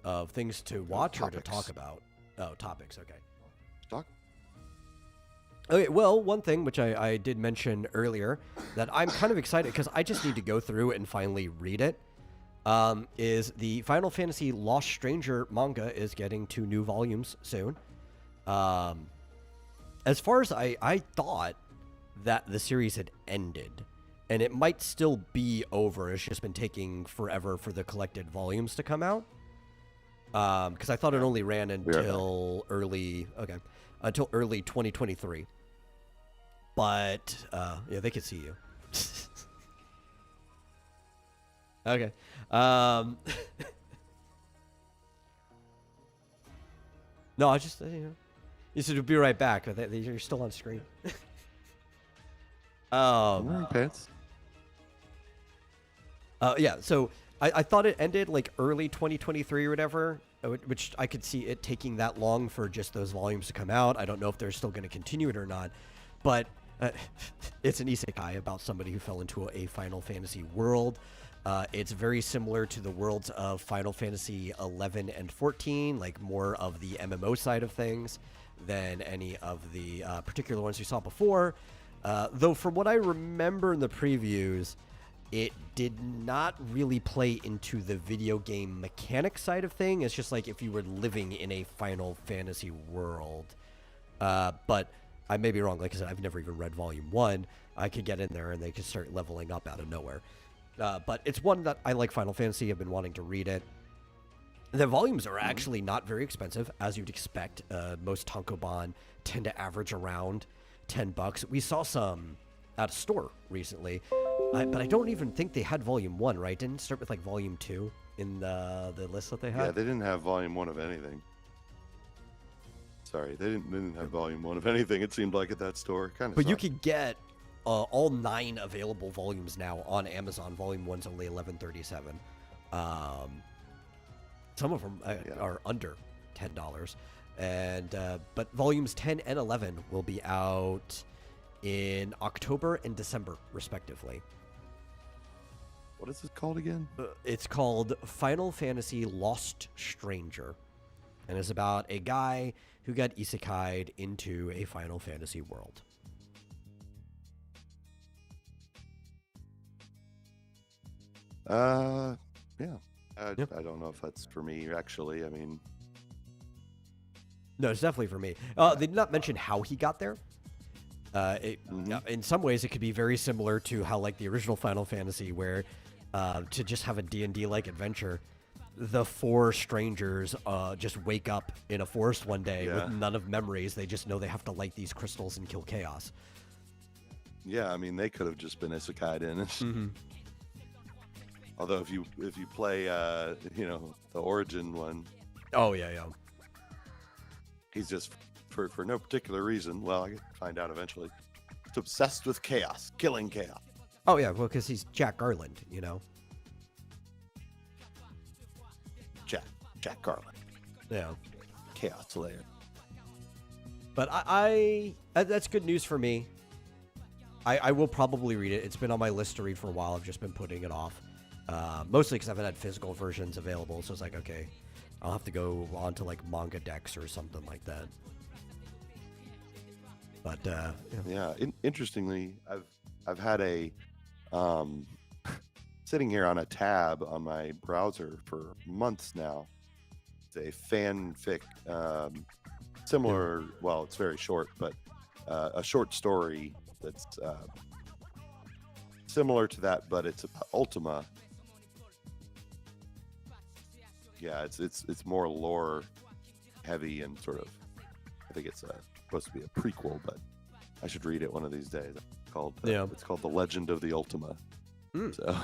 of things to watch or to topics. talk about. Oh, topics, okay. Talk. Okay, well, one thing which I did mention earlier that I'm kind of excited because I just need to go through it and finally read it, is the Final Fantasy Lost Stranger manga is getting 2 new volumes soon. As far as I thought that the series had ended, and it might still be over. It's just been taking forever for the collected volumes to come out. Because I thought it only ran until until early 2023. But yeah, they could see you. Okay. No, I just you said to be right back. You're still on screen. Wearing pants. Yeah, so I thought it ended like early 2023 or whatever, which I could see it taking that long for just those volumes to come out. I don't know if they're still going to continue it or not, but it's an isekai about somebody who fell into a Final Fantasy world. It's very similar to the worlds of Final Fantasy 11 and 14, like more of the MMO side of things than any of the particular ones we saw before. Though from what I remember in the previews, it did not really play into the video game mechanic side of thing. It's just like if you were living in a Final Fantasy world. But I may be wrong. Like I said, I've never even read Volume 1. I could get in there and they could start leveling up out of nowhere. But it's one that I like Final Fantasy. I've been wanting to read it. The volumes are actually not very expensive, as you'd expect. Most tankobon tend to average around $10. We saw some at a store recently, but I don't even think they had Volume 1, right? Didn't it start with like Volume 2 in the list that they had? Yeah, they didn't have Volume 1 of anything. Sorry, they didn't have Volume 1 of anything, it seemed like, at that store. Kind of. But you could get all 9 available volumes now on Amazon. Volume 1's only $11.37. Some of them are under $10. And but volumes 10 and 11 will be out in October and December, respectively. What is this called again? It's called Final Fantasy Lost Stranger, and it's about a guy who got isekai'd into a Final Fantasy world. Yeah. I don't know if that's for me, actually. I mean... No, it's definitely for me. They did not mention how he got there. In some ways, it could be very similar to how, like, the original Final Fantasy, where to just have a D&D-like adventure, the 4 strangers just wake up in a forest one day with none of memories. They just know they have to light these crystals and kill chaos. Yeah, I mean, they could have just been isekai'd in. Although if you play the Origin one, he's just for no particular reason. Well, I can find out eventually. He's obsessed with chaos, killing chaos. Oh yeah, well, because he's Jack Garland, Jack Garland. Yeah, Chaos Slayer. But I that's good news for me. I will probably read it. It's been on my list to read for a while. I've just been putting it off. Mostly because I haven't had physical versions available, so it's like, okay, I'll have to go on to like Manga Dex or something like that. But interestingly, I've had a sitting here on a tab on my browser for months now. It's a fanfic, similar. Well, it's very short, but a short story that's similar to that, but it's about Ultima. Yeah, it's more lore heavy and sort of. I think it's supposed to be a prequel, but I should read it one of these days. It's called The Legend of the Ultima. So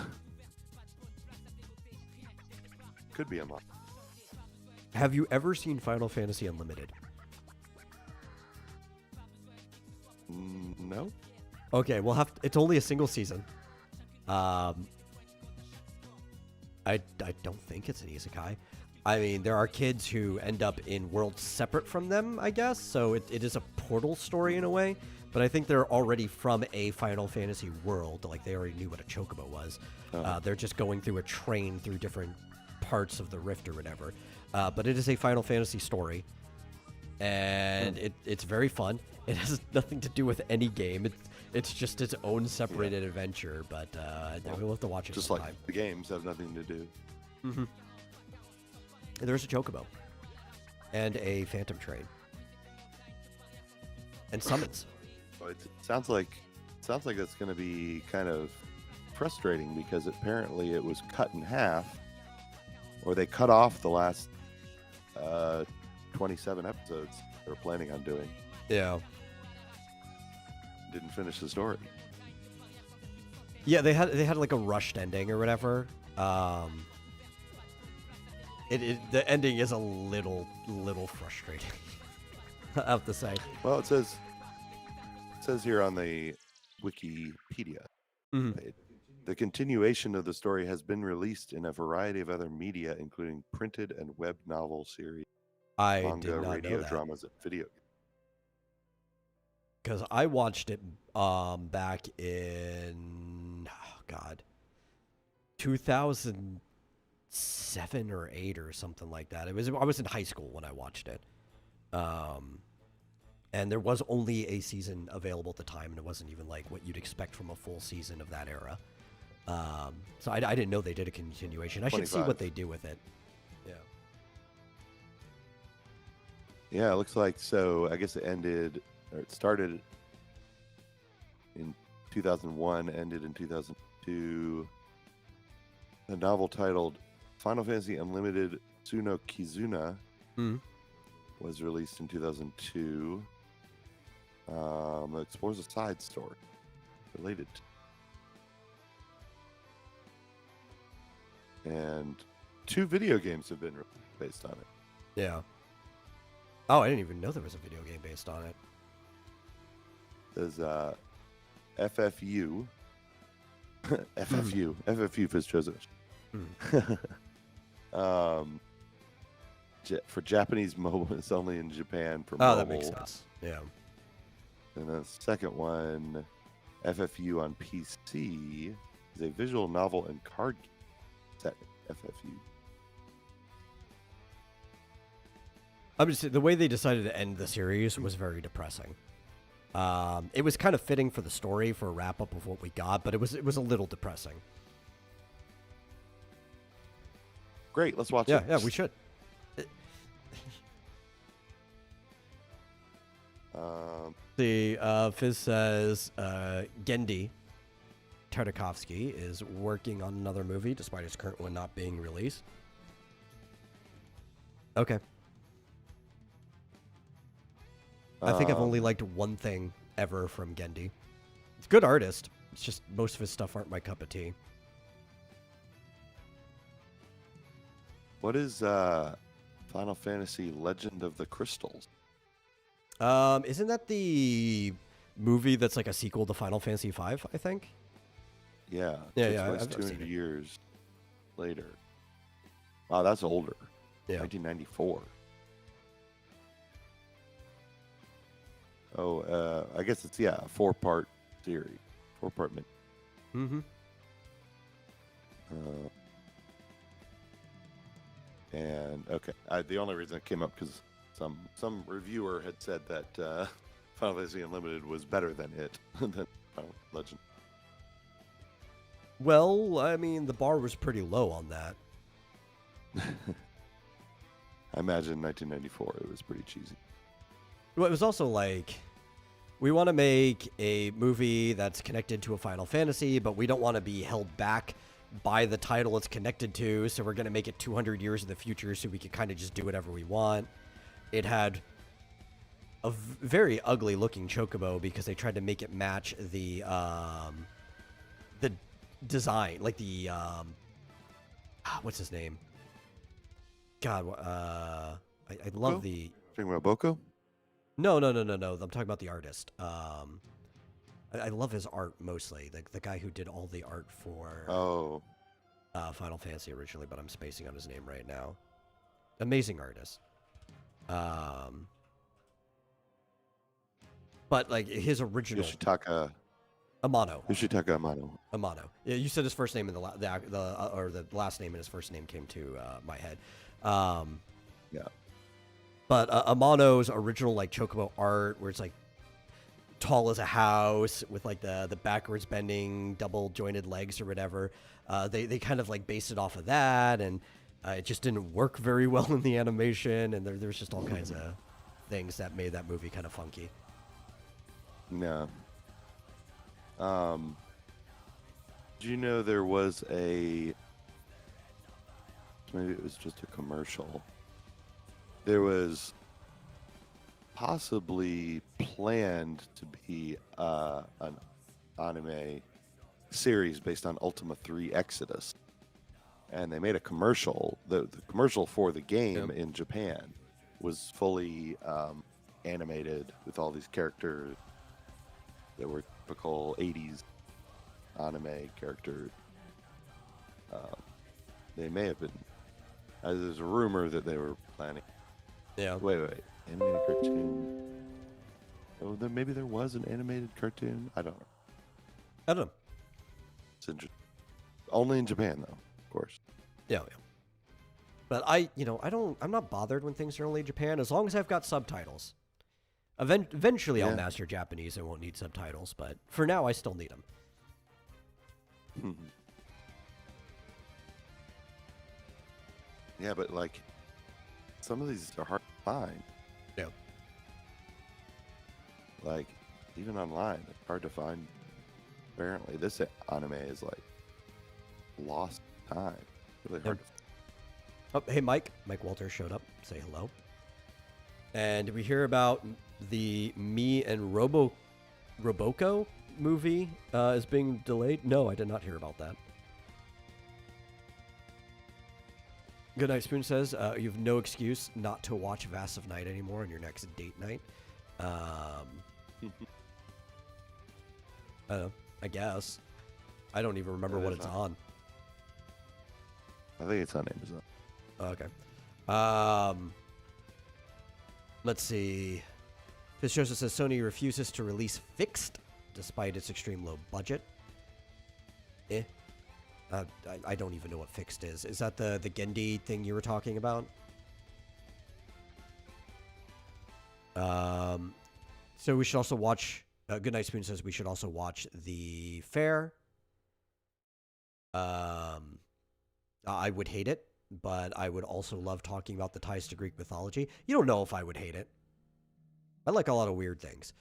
could be a month. Have you ever seen Final Fantasy Unlimited? No. Okay, it's only a single season. I don't think it's an isekai. I mean, there are kids who end up in worlds separate from them, I guess, so it is a portal story in a way, but I think they're already from a Final Fantasy world, like they already knew what a chocobo was. They're just going through a train through different parts of the rift or whatever. But it is a Final Fantasy story, and it's very fun. It has nothing to do with any game. It's just its own separated adventure, but we'll have to watch it just sometime. Like the games have nothing to do. There's a chocobo and a phantom train. and summons. So it sounds like that's going to be kind of frustrating because apparently it was cut in half, or they cut off the last 27 episodes they were planning on doing. Yeah. Didn't finish the story. Yeah, they had like a rushed ending or whatever. The ending is a little frustrating. I have to say. Well, it says here on the Wikipedia, the continuation of the story has been released in a variety of other media, including printed and web novel series, I manga, did not radio know that. dramas, and video games. Because I watched it back in 2007 or 8 or something like that. I was in high school when I watched it, and there was only a season available at the time, and it wasn't even like what you'd expect from a full season of that era. So I didn't know they did a continuation. I should see 25. what they do with it. Yeah. Yeah, it looks like so. I guess it started in 2001, ended in 2002. The novel titled Final Fantasy Unlimited Tsuno Kizuna was released in 2002. It explores a side story related to, and 2 video games have been based on it. Yeah. Oh, I didn't even know there was a video game based on it. There's FFU. FFU Fitzjoseph. For Japanese mobile, it's only in Japan for mobile. Oh, that makes sense. Yeah. And the second one, FFU on PC, is a visual novel and card game set in FFU. I'm just the way they decided to end the series was very depressing. It was kind of fitting for the story, for a wrap up of what we got, but it was a little depressing. Great, let's watch it. Yeah, we should. Fizz says Gendy Tartakovsky is working on another movie despite his current one not being released. Okay. I think I've only liked one thing ever from Gendy. It's a good artist. It's just most of his stuff aren't my cup of tea. What is Final Fantasy Legend of the Crystals? Isn't that the movie that's like a sequel to Final Fantasy V, I think? Yeah. Yeah, It's I've 200 seen it. years later. Wow, that's older. Yeah. 1994. Oh, I guess it's, a 4-part series. 4-part mini. Mm-hmm. And, okay. The only reason it came up because some reviewer had said that Final Fantasy Unlimited was better than it, than Final Legend. Well, I mean, the bar was pretty low on that. I imagine in 1994 it was pretty cheesy. Well, it was also like, we want to make a movie that's connected to a Final Fantasy, but we don't want to be held back by the title it's connected to, so we're going to make it 200 years in the future so we can kind of just do whatever we want. It had a very ugly looking chocobo because they tried to make it match the design, like the what's his name? God, I love the. Talking about Boko? No. I'm talking about the artist. I love his art mostly. The guy who did all the art for Final Fantasy originally, but I'm spacing on his name right now. Amazing artist. But like his original Yoshitaka Amano. Amano. Yeah, you said his first name and the last name and his first name came to my head. Yeah. But Amano's original like chocobo art, where it's like tall as a house with like the backwards bending double jointed legs or whatever, they kind of like based it off of that, and it just didn't work very well in the animation, and there's just all kinds of things that made that movie kind of funky. No. Did you know there was maybe it was just a commercial. There was possibly planned to be an anime series based on Ultima 3 Exodus. And they made a commercial. The commercial for the game in Japan was fully animated with all these characters that were typical 80s anime characters. They may have been. There's a rumor that they were planning. Yeah. Wait. Animated cartoon. Oh, maybe there was an animated cartoon. I don't know. I don't know. It's only in Japan, though, of course. Yeah. But I'm not bothered when things are only Japan as long as I've got subtitles. Eventually, I'll master Japanese and won't need subtitles, but for now, I still need them. Yeah, but like, some of these are hard to find. Yeah. Like, even online, it's hard to find. Apparently, this anime is like lost time. Really hard to find. Oh, hey, Mike. Mike Walters showed up. Say hello. And we hear about the Me and Roboco movie is being delayed. No, I did not hear about that. Goodnight Spoon says, you have no excuse not to watch Vast of Night anymore on your next date night. I don't know. I guess. I don't even remember what it's on. I think it's on Amazon. Okay. Let's see. This shows us that Sony refuses to release Fixed despite its extreme low budget. I don't even know what Fixed is. Is that the Gendy thing you were talking about? So we should also watch... Goodnight Spoon says we should also watch The Fair. I would hate it, but I would also love talking about the ties to Greek mythology. You don't know if I would hate it. I like a lot of weird things.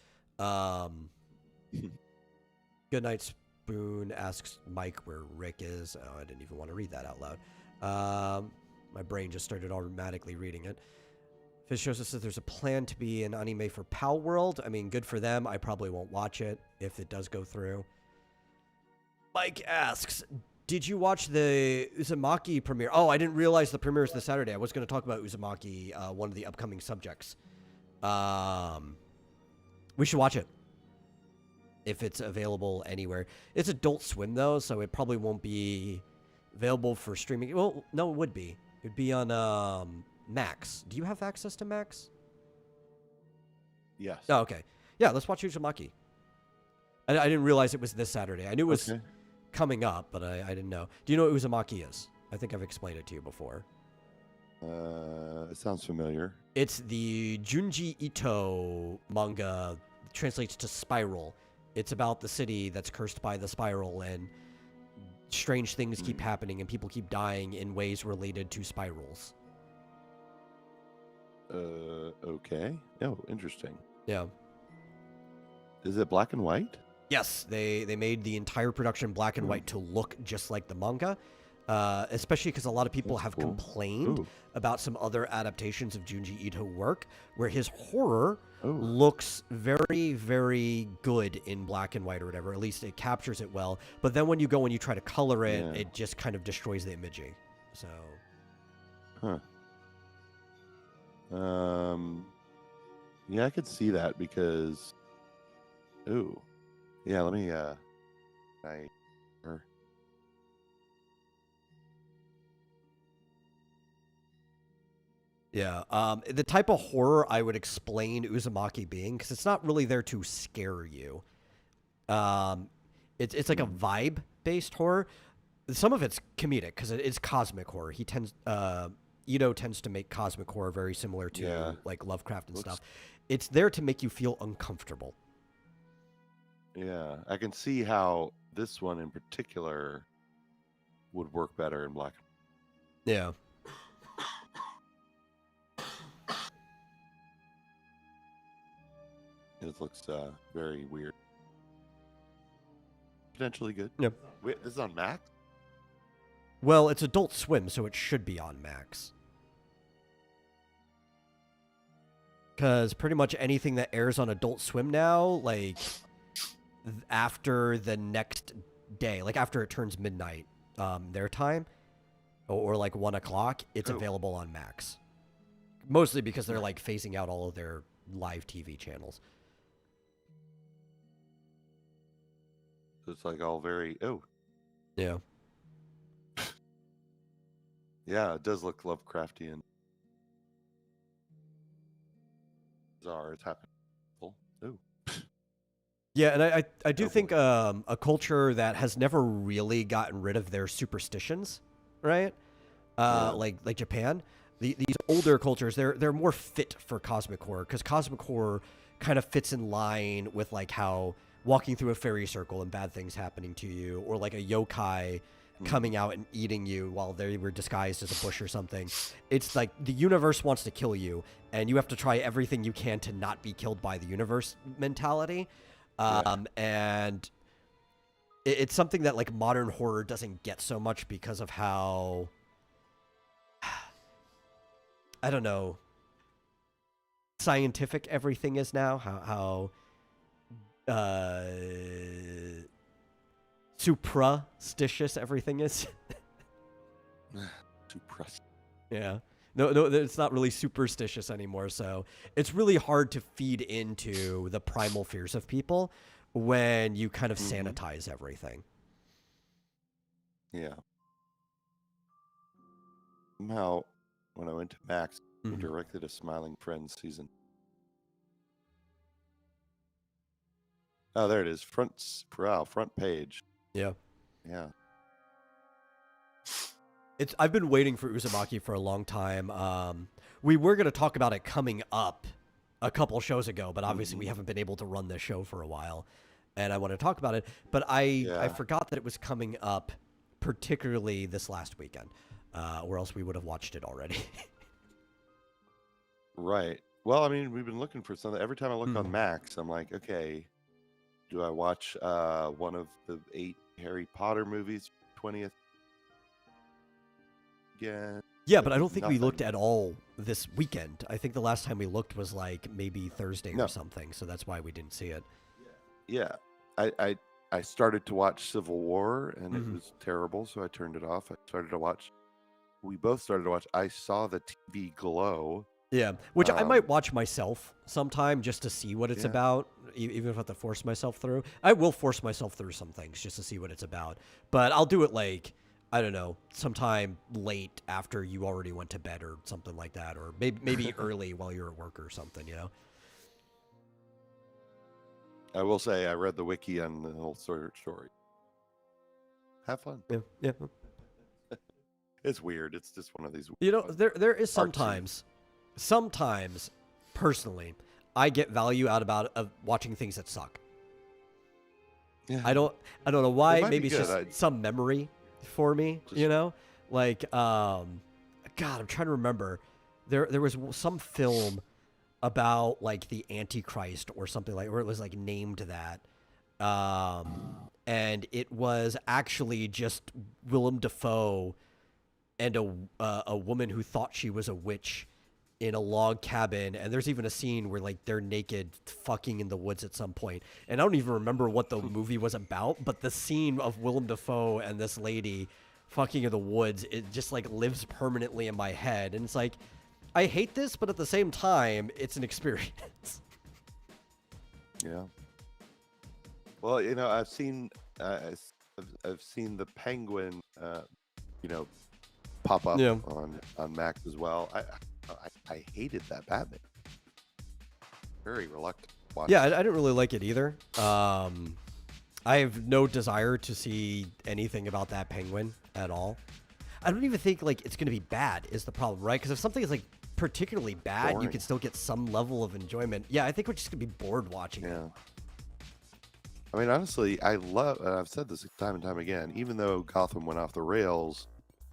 Goodnight Spoon asks Mike where Rick is. Oh, I didn't even want to read that out loud. My brain just started automatically reading it. Fish shows us that there's a plan to be an anime for Pal World. I mean, good for them. I probably won't watch it if it does go through. Mike asks, did you watch the Uzumaki premiere? Oh, I didn't realize the premiere is this Saturday. I was going to talk about Uzumaki, one of the upcoming subjects. We should watch it if it's available anywhere. It's Adult Swim, though, so it probably won't be available for streaming. Well, no, it would be. It would be on Max. Do you have access to Max? Yes. Oh, okay. Yeah, let's watch Uzumaki. I didn't realize it was this Saturday. I knew it was coming up, but I didn't know. Do you know what Uzumaki is? I think I've explained it to you before. It sounds familiar. It's the Junji Ito manga, translates to Spiral. It's about the city that's cursed by the spiral, and strange things keep happening, and people keep dying in ways related to spirals. Okay. Oh, interesting. Yeah. Is it black and white? Yes, they made the entire production black and white to look just like the manga, especially because a lot of people have complained about some other adaptations of Junji Ito work where his horror looks very, very good in black and white or whatever. At least it captures it well. But then when you go and you try to color it, it just kind of destroys the imaging. So. Huh. Yeah, I could see that because. Ooh. Yeah, let me. Yeah, the type of horror I would explain Uzumaki being, because it's not really there to scare you. It's like a vibe-based horror. Some of it's comedic, because it's cosmic horror. Ito tends to make cosmic horror very similar to like Lovecraft and stuff. It's there to make you feel uncomfortable. Yeah, I can see how this one in particular would work better in black. Yeah. It looks very weird. Potentially good. Yep. Wait, this is on Max? Well, it's Adult Swim, so it should be on Max. Because pretty much anything that airs on Adult Swim now, like after the next day, like after it turns midnight their time, or like 1 o'clock, it's available on Max. Mostly because they're like phasing out all of their live TV channels. So it's like all very Yeah. Yeah, it does look Lovecraftian. Bizarre, it's happening. Oh. Yeah, and I do think a culture that has never really gotten rid of their superstitions, right? Like Japan, these older cultures, they're more fit for cosmic horror, because cosmic horror kind of fits in line with like how walking through a fairy circle and bad things happening to you, or like a yokai coming out and eating you while they were disguised as a bush or something. It's like the universe wants to kill you, and you have to try everything you can to not be killed by the universe mentality. And it's something that like modern horror doesn't get so much because of how, I don't know, scientific everything is now, how suprastitious everything is. Suppressed. Yeah. No, it's not really superstitious anymore, so it's really hard to feed into the primal fears of people when you kind of sanitize everything. Yeah. Somehow, when I went to Max, we directed a Smiling Friends season. Oh, there it is. Front page. Yeah. Yeah. I've been waiting for Uzumaki for a long time. We were going to talk about it coming up a couple shows ago, but obviously we haven't been able to run this show for a while, and I want to talk about it. But I forgot that it was coming up, particularly this last weekend, or else we would have watched it already. Right. Well, I mean, we've been looking for something. Every time I look on Max, I'm like, okay, do I watch one of the 8 Harry Potter movies, 20th? Yeah, but I don't think we looked at all this weekend. I think the last time we looked was like maybe Thursday or something, so that's why we didn't see it. Yeah. I started to watch Civil War, and it was terrible, so I turned it off. We both started to watch I Saw the TV Glow. Yeah, which I might watch myself sometime just to see what it's about, even if I have to force myself through. I will force myself through some things just to see what it's about, but I'll do it like, I don't know, sometime late after you already went to bed or something like that, or maybe early while you're at work or something, you know? I will say I read the wiki on the whole story. Have fun. Yeah. It's weird. It's just one of these. You know, there is sometimes, personally, I get value out of watching things that suck. Yeah. I don't know why. Maybe it's just some memory for me, you know? Like, God, I'm trying to remember. There was some film about like the Antichrist or something like, or it was like named that. And it was actually just Willem Dafoe and a woman who thought she was a witch in a log cabin, and there's even a scene where like they're naked fucking in the woods at some point. And I don't even remember what the movie was about, but the scene of Willem Dafoe and this lady fucking in the woods, it just like lives permanently in my head. And it's like, I hate this, but at the same time, it's an experience. Yeah. Well, you know, I've seen the Penguin, pop up on Max as well. I hated that Batman. Very reluctant. Yeah, I didn't really like it either. I have no desire to see anything about that Penguin at all. I don't even think like it's going to be bad is the problem, right? Because if something is like particularly bad, you can still get some level of enjoyment. Yeah, I think we're just going to be bored watching it. I mean, honestly, I've said this time and time again, even though Gotham went off the rails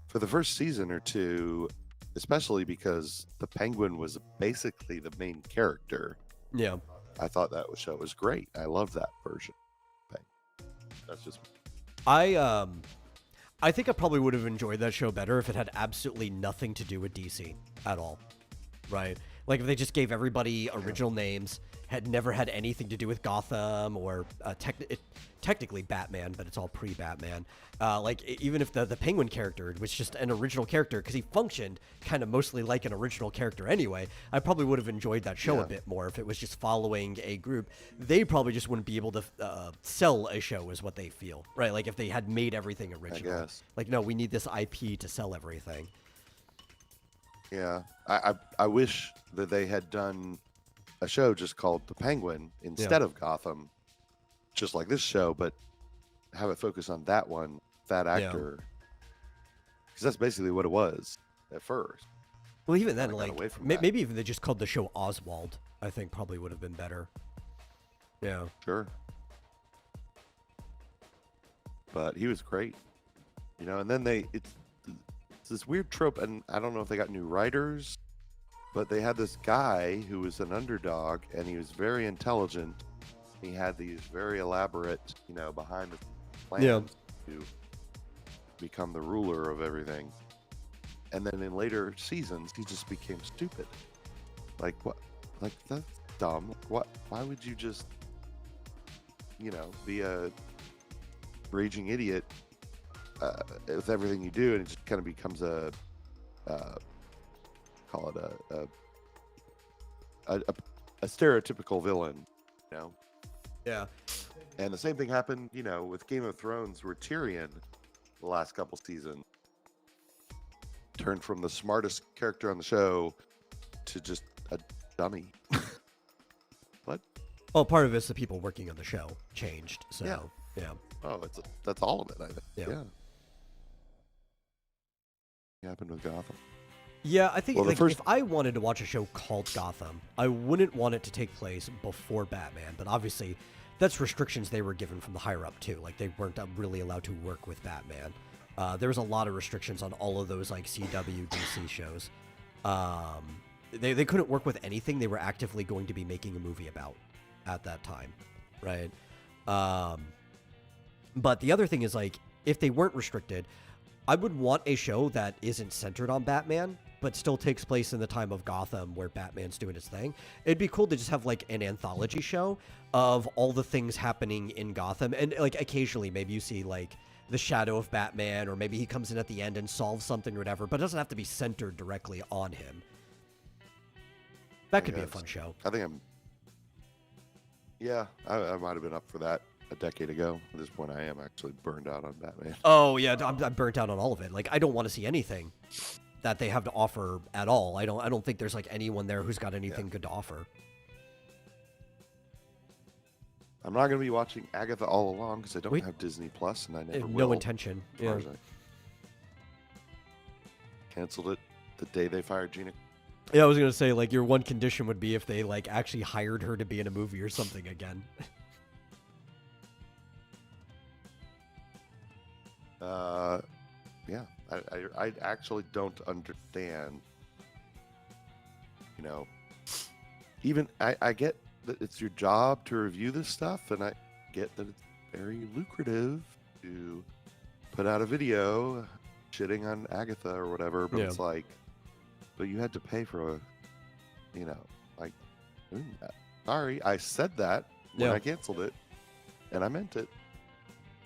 for the first season or two, especially because the Penguin was basically the main character. Yeah. I thought that show was great. I love that version. Thing. That's just I think I probably would have enjoyed that show better if it had absolutely nothing to do with DC at all. Right? Like if they just gave everybody original names, had never had anything to do with Gotham or technically Batman, but it's all pre-Batman. Even if the Penguin character was just an original character, because he functioned kind of mostly like an original character anyway, I probably would have enjoyed that show a bit more if it was just following a group. They probably just wouldn't be able to sell a show is what they feel, right? Like if they had made everything original. I guess. Like, no, we need this IP to sell everything. Yeah. I wish that they had done a show just called The Penguin instead of Gotham, just like this show, but have it focus on that actor, because that's basically what it was at first. Well, even then, like maybe even they just called the show Oswald, I think probably would have been better. Yeah, sure. But he was great, and then it's this weird trope, and I don't know if they got new writers, but they had this guy who was an underdog, and he was very intelligent. He had these very elaborate, behind the plans to become the ruler of everything. And then in later seasons, he just became stupid. Like, what? Like, that's dumb. What? Why would you just, be a raging idiot with everything you do, and it just kind of becomes call it a stereotypical villain, Yeah. And the same thing happened, with Game of Thrones, where Tyrion, the last couple seasons, turned from the smartest character on the show to just a dummy. What? Well, part of it's the people working on the show changed. So yeah. Oh, that's all of it, I think. Yeah. It happened with Gotham. Yeah, I think if I wanted to watch a show called Gotham, I wouldn't want it to take place before Batman. But obviously, that's restrictions they were given from the higher up too. Like they weren't really allowed to work with Batman. There was a lot of restrictions on all of those like CW, DC shows. They couldn't work with anything they were actively going to be making a movie about at that time, right? But the other thing is like if they weren't restricted, I would want a show that isn't centered on Batman, but still takes place in the time of Gotham where Batman's doing his thing. It'd be cool to just have like an anthology show of all the things happening in Gotham. And like occasionally maybe you see like the shadow of Batman, or maybe he comes in at the end and solves something or whatever, but it doesn't have to be centered directly on him. That could be a fun show. I think I might have been up for that a decade ago. At this point, I am actually burned out on Batman. Oh yeah, I'm burnt out on all of it. Like I don't want to see anything that they have to offer at all. I don't think there's like anyone there who's got anything good to offer. I'm not going to be watching Agatha all along because I don't have Disney Plus, and I never will. No intention. Yeah. Canceled it the day they fired Gina. Yeah, I was going to say like your one condition would be if they like actually hired her to be in a movie or something again. I actually don't understand. Even I get that it's your job to review this stuff, and I get that it's very lucrative to put out a video shitting on Agatha or whatever, but it's like, but you had to pay for doing that. Sorry, I said that when I canceled it, and I meant it.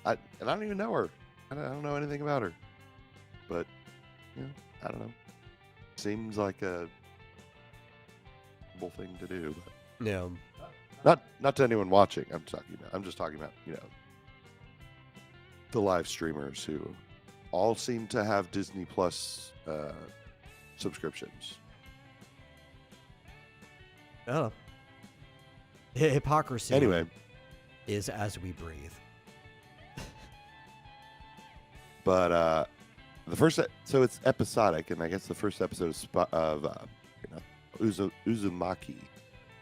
I don't even know her. I don't know anything about her. But, I don't know. Seems like a thing to do. But yeah. Not to anyone watching. I'm just talking about, the live streamers who all seem to have Disney Plus subscriptions. Oh. Hypocrisy. Anyway, is as we breathe. But so it's episodic, and I guess the first episode of Uzumaki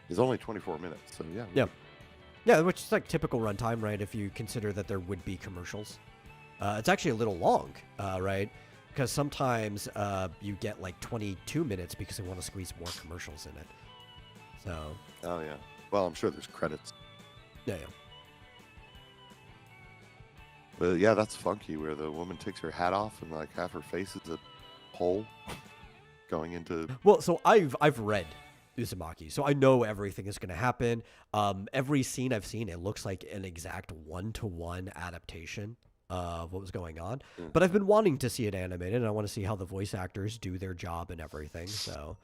is only 24 minutes. So yeah, which is like typical runtime, right? If you consider that there would be commercials, it's actually a little long, right? Because sometimes you get like 22 minutes because they want to squeeze more commercials in it. So. Oh yeah. Well, I'm sure there's credits. Yeah. But yeah, that's funky where the woman takes her hat off and like half her face is a hole going into. Well, so I've read Uzumaki, so I know everything is going to happen. Every scene I've seen, it looks like an exact 1-to-1 adaptation of what was going on. But I've been wanting to see it animated, and I want to see how the voice actors do their job and everything. So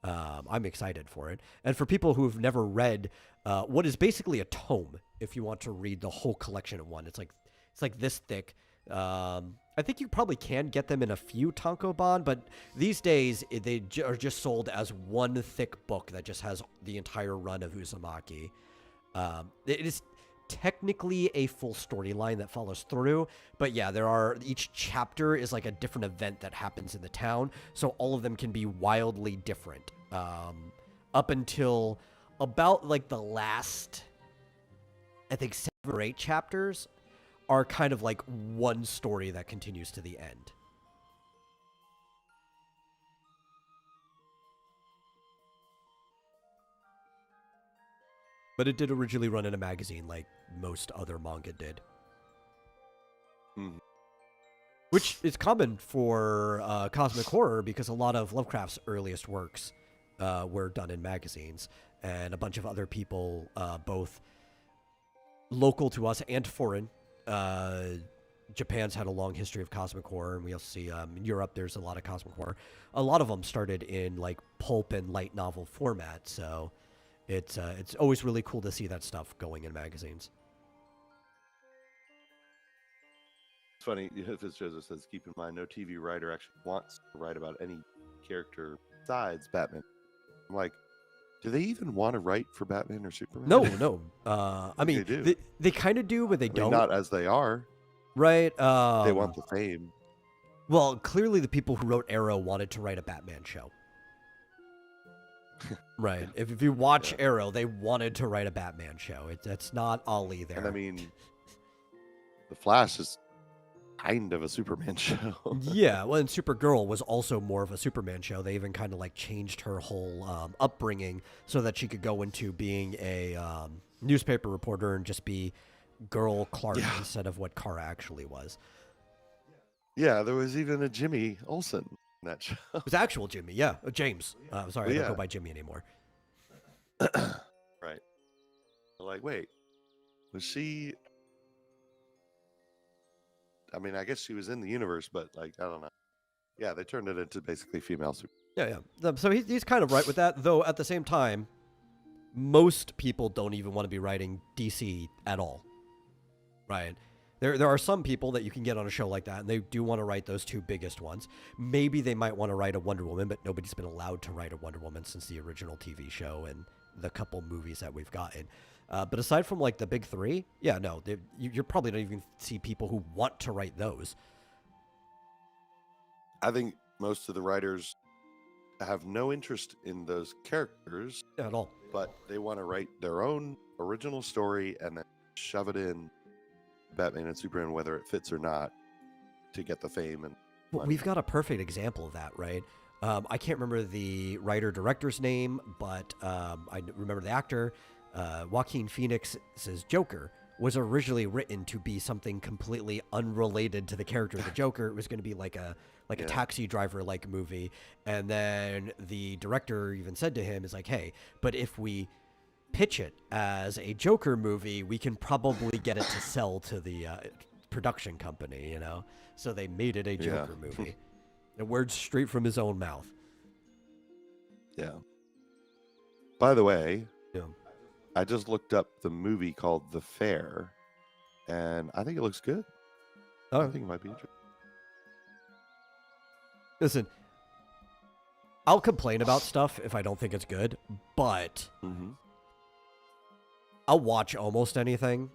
I'm excited for it. And for people who have never read what is basically a tome, if you want to read the whole collection in one, it's like this thick. I think you probably can get them in a few tankobon, but these days they are just sold as one thick book that just has the entire run of Uzumaki. It is technically a full storyline that follows through, but yeah, each chapter is like a different event that happens in the town, so all of them can be wildly different. Up until about like the last, I think 7 or 8 chapters are kind of like one story that continues to the end. But it did originally run in a magazine like most other manga did. Mm. Which is common for cosmic horror because a lot of Lovecraft's earliest works were done in magazines. And a bunch of other people, both local to us and foreign, Japan's had a long history of cosmic horror, and we also see in Europe there's a lot of cosmic horror. A lot of them started in like pulp and light novel format, so it's always really cool to see that stuff going in magazines. It's funny, if it shows, it says, keep in mind, no TV writer actually wants to write about any character besides Batman. I'm like, do they even want to write for Batman or Superman? No. I mean, they do. They kind of do, but they don't. Not as they are. Right. They want the fame. Well, clearly the people who wrote Arrow wanted to write a Batman show. Right. If you watch Arrow, they wanted to write a Batman show. That's not Ollie there. And I mean, The Flash is kind of a Superman show. Yeah, well, and Supergirl was also more of a Superman show. They even kind of like changed her whole upbringing so that she could go into being a newspaper reporter and just be girl Clark instead of what Kara actually was. Yeah, there was even a Jimmy Olsen in that show. It was actual Jimmy, yeah. James. Sorry, I don't go by Jimmy anymore. Right. Like, wait, was she... I mean, I guess she was in the universe, but like, I don't know. Yeah, they turned it into basically female super. Yeah. So he's kind of right with that, though at the same time, most people don't even want to be writing DC at all. Right? There are some people that you can get on a show like that, and they do want to write those 2 biggest ones. Maybe they might want to write a Wonder Woman, but nobody's been allowed to write a Wonder Woman since the original TV show and the couple movies that we've gotten. But aside from like the big 3, yeah, no, you're probably not even see people who want to write those. I think most of the writers have no interest in those characters at all, but they want to write their own original story and then shove it in Batman and Superman, whether it fits or not, to get the fame. And well, we've got a perfect example of that, right? I can't remember the writer-director's name, but I remember the actor. Joaquin Phoenix's Joker was originally written to be something completely unrelated to the character of the Joker. It was going to be like a taxi driver like movie, and then the director even said to him, "Is like, hey, but if we pitch it as a Joker movie, we can probably get it to sell to the production company, you know." So they made it a Joker movie. The words straight from his own mouth. Yeah. By the way. Yeah. I just looked up the movie called The Fair, and I think it looks good. Oh. I think it might be interesting. Listen, I'll complain about stuff if I don't think it's good, but I'll watch almost anything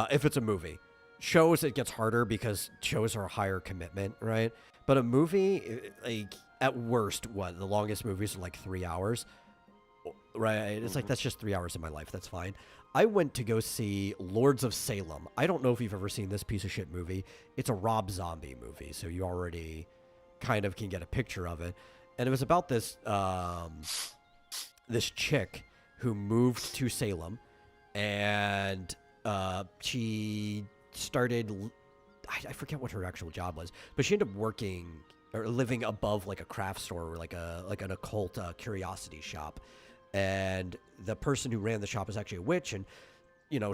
if it's a movie. Shows, it gets harder because shows are a higher commitment, right? But a movie, like, at worst, the longest movies are like 3 hours. Right, it's like, that's just 3 hours of my life. That's fine. I went to go see Lords of Salem. I don't know if you've ever seen this piece of shit movie. It's a Rob Zombie movie, so you already kind of can get a picture of it. And it was about this this chick who moved to Salem, and she started. I forget what her actual job was, but she ended up working or living above like a craft store or like an occult curiosity shop. And the person who ran the shop is actually a witch, and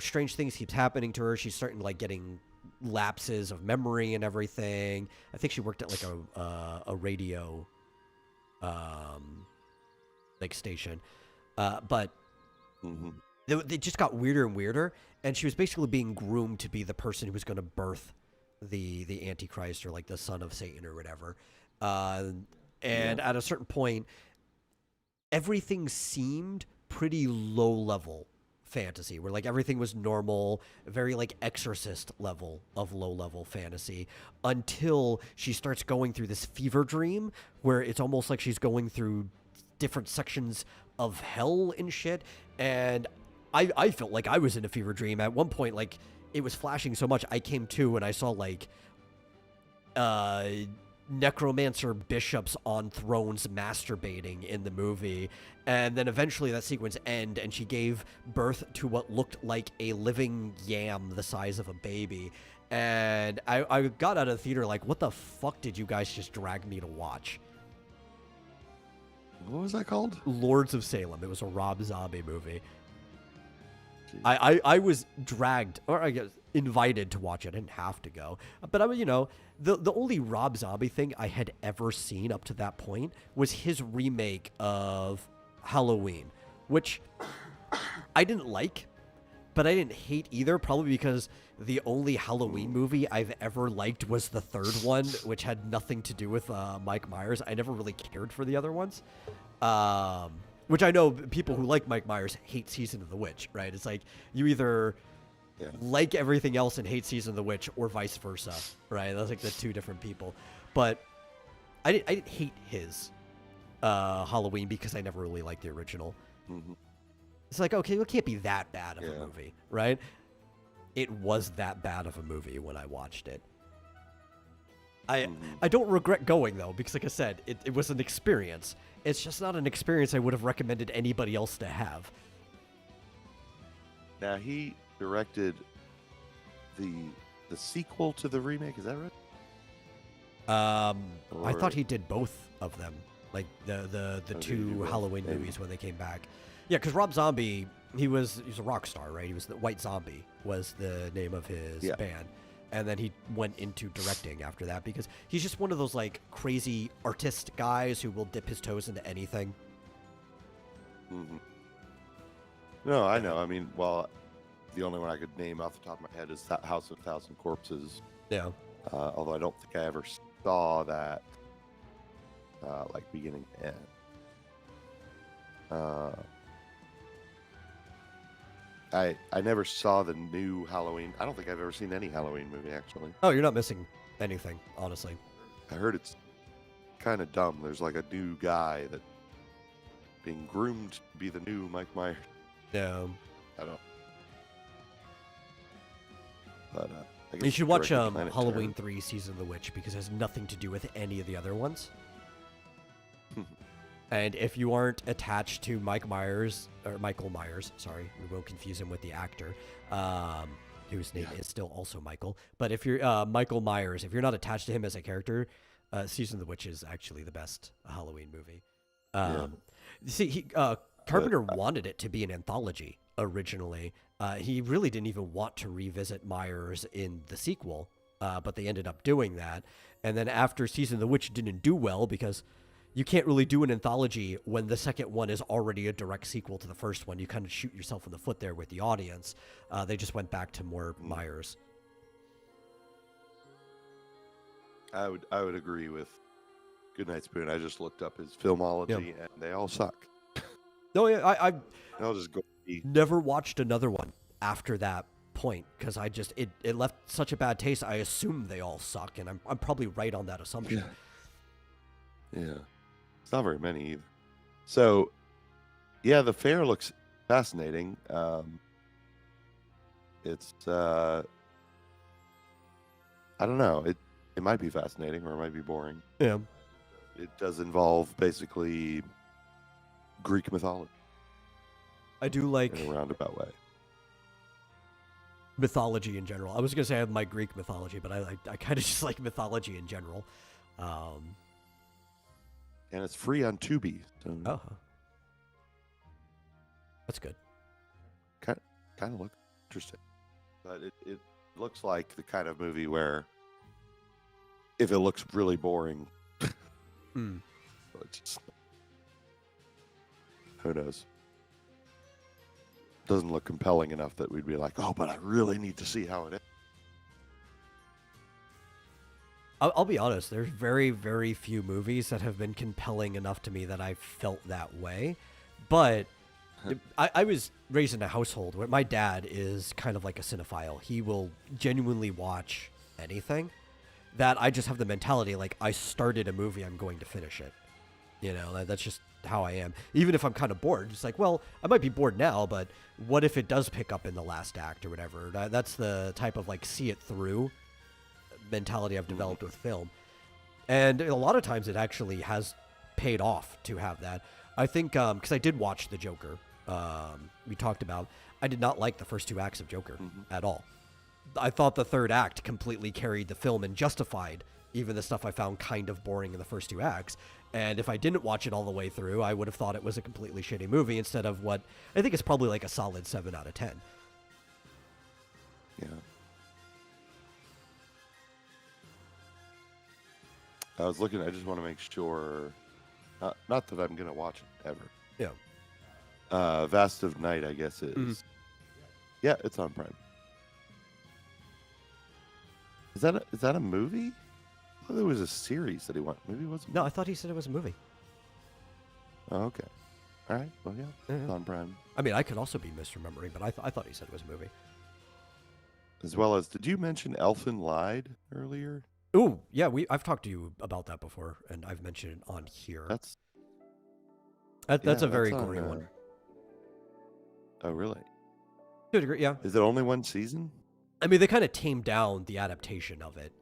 strange things keeps happening to her. She's starting like getting lapses of memory and everything. I think she worked at like a radio like station, but they just got weirder and weirder, and she was basically being groomed to be the person who was going to birth the Antichrist or like the son of Satan or whatever. And at a certain point, everything seemed pretty low level fantasy, where like everything was normal, very like Exorcist level of low level fantasy, until she starts going through this fever dream where it's almost like she's going through different sections of hell and shit. And I felt like I was in a fever dream at one point. Like, it was flashing so much, I came to and I saw like necromancer bishops on thrones masturbating in the movie. And then eventually that sequence ended, and she gave birth to what looked like a living yam the size of a baby. And I got out of the theater like, what the fuck did you guys just drag me to watch? What was that called? Lords of Salem. It was a Rob Zombie movie. I was dragged, or I guess invited to watch it. I didn't have to go. But I was, the only Rob Zombie thing I had ever seen up to that point was his remake of Halloween, which I didn't like, but I didn't hate either, probably because the only Halloween movie I've ever liked was the third one, which had nothing to do with Mike Myers. I never really cared for the other ones. Which I know people who like Mike Myers hate Season of the Witch, right? It's like you either like everything else and hate Season of the Witch, or vice versa, right? That's like the two different people. But I didn't hate his Halloween because I never really liked the original. Mm-hmm. It's like, okay, it can't be that bad of a movie, right? It was that bad of a movie when I watched it. I don't regret going, though, because like I said, it was an experience. It's just not an experience I would have recommended anybody else to have. Now, he directed the sequel to the remake, is that right? I thought he did both of them, like the two Halloween movies when they came back. Yeah, because Rob Zombie, he's a rock star, right? He was the White Zombie was the name of his band. And then he went into directing after that because he's just one of those like crazy artist guys who will dip his toes into anything. Mm-hmm. No, I know. I mean, well, the only one I could name off the top of my head is House of a Thousand Corpses. Yeah. Although I don't think I ever saw that, like beginning to end. I never saw the new Halloween. I don't think I've ever seen any Halloween movie, actually. Oh, you're not missing anything, honestly. I heard it's kind of dumb. There's like a new guy that being groomed to be the new Mike Myers. Yeah. I don't. But I guess you should watch Planet Halloween 3 Season of the Witch because it has nothing to do with any of the other ones. And if you aren't attached to Michael Myers, sorry, we won't confuse him with the actor, whose name is still also Michael. But if you're Michael Myers, if you're not attached to him as a character, Season of the Witch is actually the best Halloween movie. See, Carpenter wanted it to be an anthology originally. He really didn't even want to revisit Myers in the sequel, but they ended up doing that. And then after Season of the Witch didn't do well because you can't really do an anthology when the second one is already a direct sequel to the first one. You kind of shoot yourself in the foot there with the audience. They just went back to more Myers. I would agree with Goodnight Spoon. I just looked up his filmology, and they all suck. No, yeah, I'll just go. Never watched another one after that point because it left such a bad taste. I assume they all suck, and I'm probably right on that assumption. Yeah. It's not very many either. So, yeah, the fair looks fascinating. It's I don't know. It might be fascinating or it might be boring. Yeah. It does involve basically Greek mythology. I do like in a roundabout way. mythology in general. I was gonna say I have my Greek mythology, but I kind of just like mythology in general. And it's free on Tubi. So Oh, that's good. kind of look interesting. But it looks like the kind of movie where if it looks really boring, Mm. it's just, who knows? Doesn't look compelling enough that we'd be like, oh, but I really need to see how it is. I'll be honest. There's very, very few movies that have been compelling enough to me that I felt that way. But I was raised in a household where my dad is kind of like a cinephile. He will genuinely watch anything. That I just have the mentality like I started a movie, I'm going to finish it. You know, that's just how I am. Even if I'm kind of bored, it's like, well, I might be bored now, but what if it does pick up in the last act or whatever? That's the type of like see it through mentality I've developed with film. And a lot of times it actually has paid off to have that. I think because I did watch The Joker, we talked about, I did not like the first two acts of Joker at all. I thought the third act completely carried the film and justified even the stuff I found kind of boring in the first two acts. And if I didn't watch it all the way through, I would have thought it was a completely shitty movie instead of what I think is probably like a solid 7 out of 10. Yeah. I was looking, I just want to make sure, not that I'm going to watch it ever. Yeah. Vast of Night, I guess is. Yeah, it's on Prime. Is that a movie? I thought there was a series that he wanted. Maybe it wasn't. No, I thought he said it was a movie. Oh, okay. All right. Well, yeah, it's on Prime. I mean, I could also be misremembering, but I thought he said it was a movie. As well as, did you mention Elfin Lied earlier? Ooh, yeah, I've talked to you about that before, and I've mentioned it on here. That's a very on, gory one. Oh, really? To a degree, yeah. Is it only one season? I mean, they kind of tamed down the adaptation of it,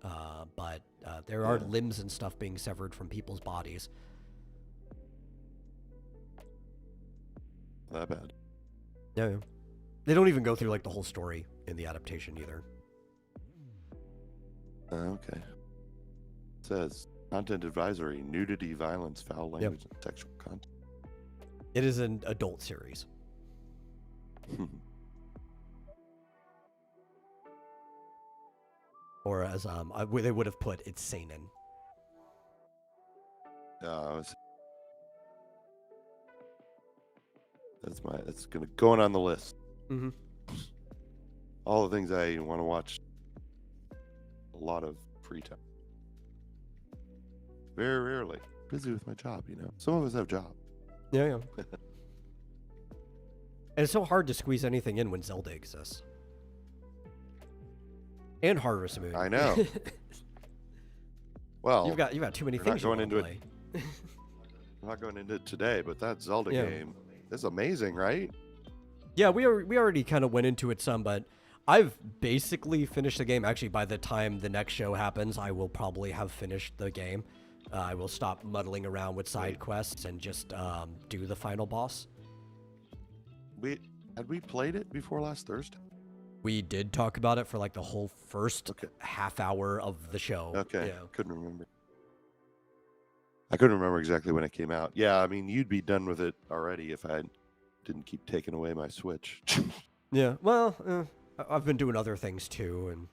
but there are Yeah. limbs and stuff being severed from people's bodies. That bad. Yeah. They don't even go through like the whole story in the adaptation either. Okay. It says content advisory: nudity, violence, foul language, and sexual content. It is an adult series. Or as they would have put, it's seinen. That's going on the list. Mm-hmm. All the things I want to watch. A lot of free time. Very rarely. Busy with my job, you know. Some of us have jobs. Yeah. And it's so hard to squeeze anything in when Zelda exists. And Harvest Moon. I know. Well, you've got too many things going you into play. I'm not going into it today, but that Zelda game is amazing, right? Yeah, we already kind of went into it some, but I've basically finished the game. Actually, by the time the next show happens, I will probably have finished the game. I will stop muddling around with side quests and just do the final boss. Had we played it before last Thursday? We did talk about it for like the whole first half hour of the show. Okay, Yeah. Couldn't remember. I couldn't remember exactly when it came out. Yeah, I mean, you'd be done with it already if I didn't keep taking away my Switch. Yeah, well, I've been doing other things too, and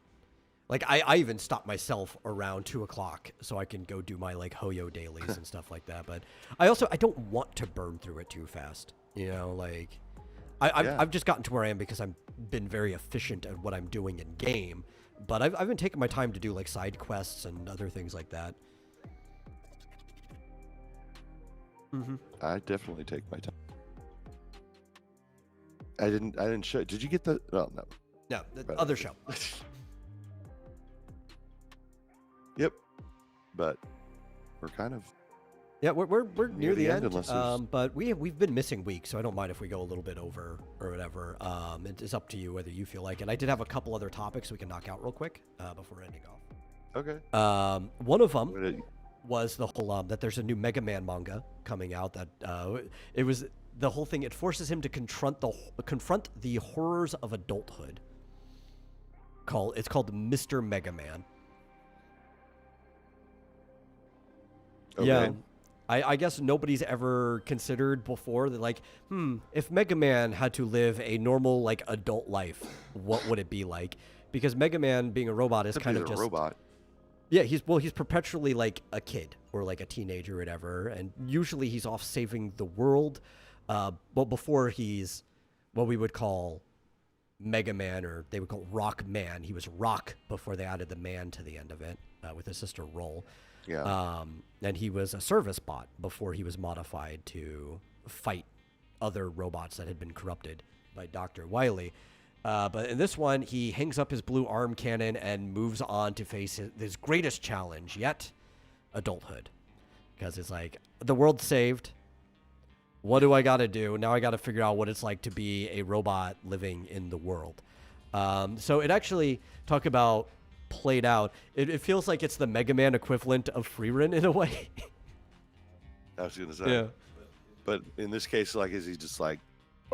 like I even stopped myself around 2 o'clock so I can go do my like Hoyo dailies and stuff like that. But I don't want to burn through it too fast. You know, like I've just gotten to where I am because I've been very efficient at what I'm doing in game. But I've been taking my time to do like side quests and other things like that. Mm-hmm. I definitely take my time. I didn't show. Did you get the? Well, no. No, the other show. Yep. But we're kind of. Yeah, we're near the end. Unless but we've been missing weeks, so I don't mind if we go a little bit over or whatever. It's up to you whether you feel like it. I did have a couple other topics we can knock out real quick before ending off. Okay. One of them was the whole that there's a new Mega Man manga coming out that it was the whole thing, it forces him to confront the horrors of adulthood. It's called Mr. Mega Man. Okay. Yeah. I guess nobody's ever considered before that, like, if Mega Man had to live a normal, like, adult life, what would it be like? Because Mega Man, being a robot, is kind of just... a robot. Yeah, he's perpetually, like, a kid or, like, a teenager or whatever, and usually he's off saving the world. But before he's what we would call Mega Man, or they would call Rock Man. He was Rock before they added the man to the end of it, with his sister Roll. Yeah. And he was a service bot before he was modified to fight other robots that had been corrupted by Dr. Wily. But in this one, he hangs up his blue arm cannon and moves on to face his greatest challenge yet, adulthood. Because it's like, the world's saved. What do I got to do? Now I got to figure out what it's like to be a robot living in the world. So it actually, talk about played out, it feels like it's the Mega Man equivalent of Freerun in a way. I was gonna say. Yeah. But in this case, like, is he just like,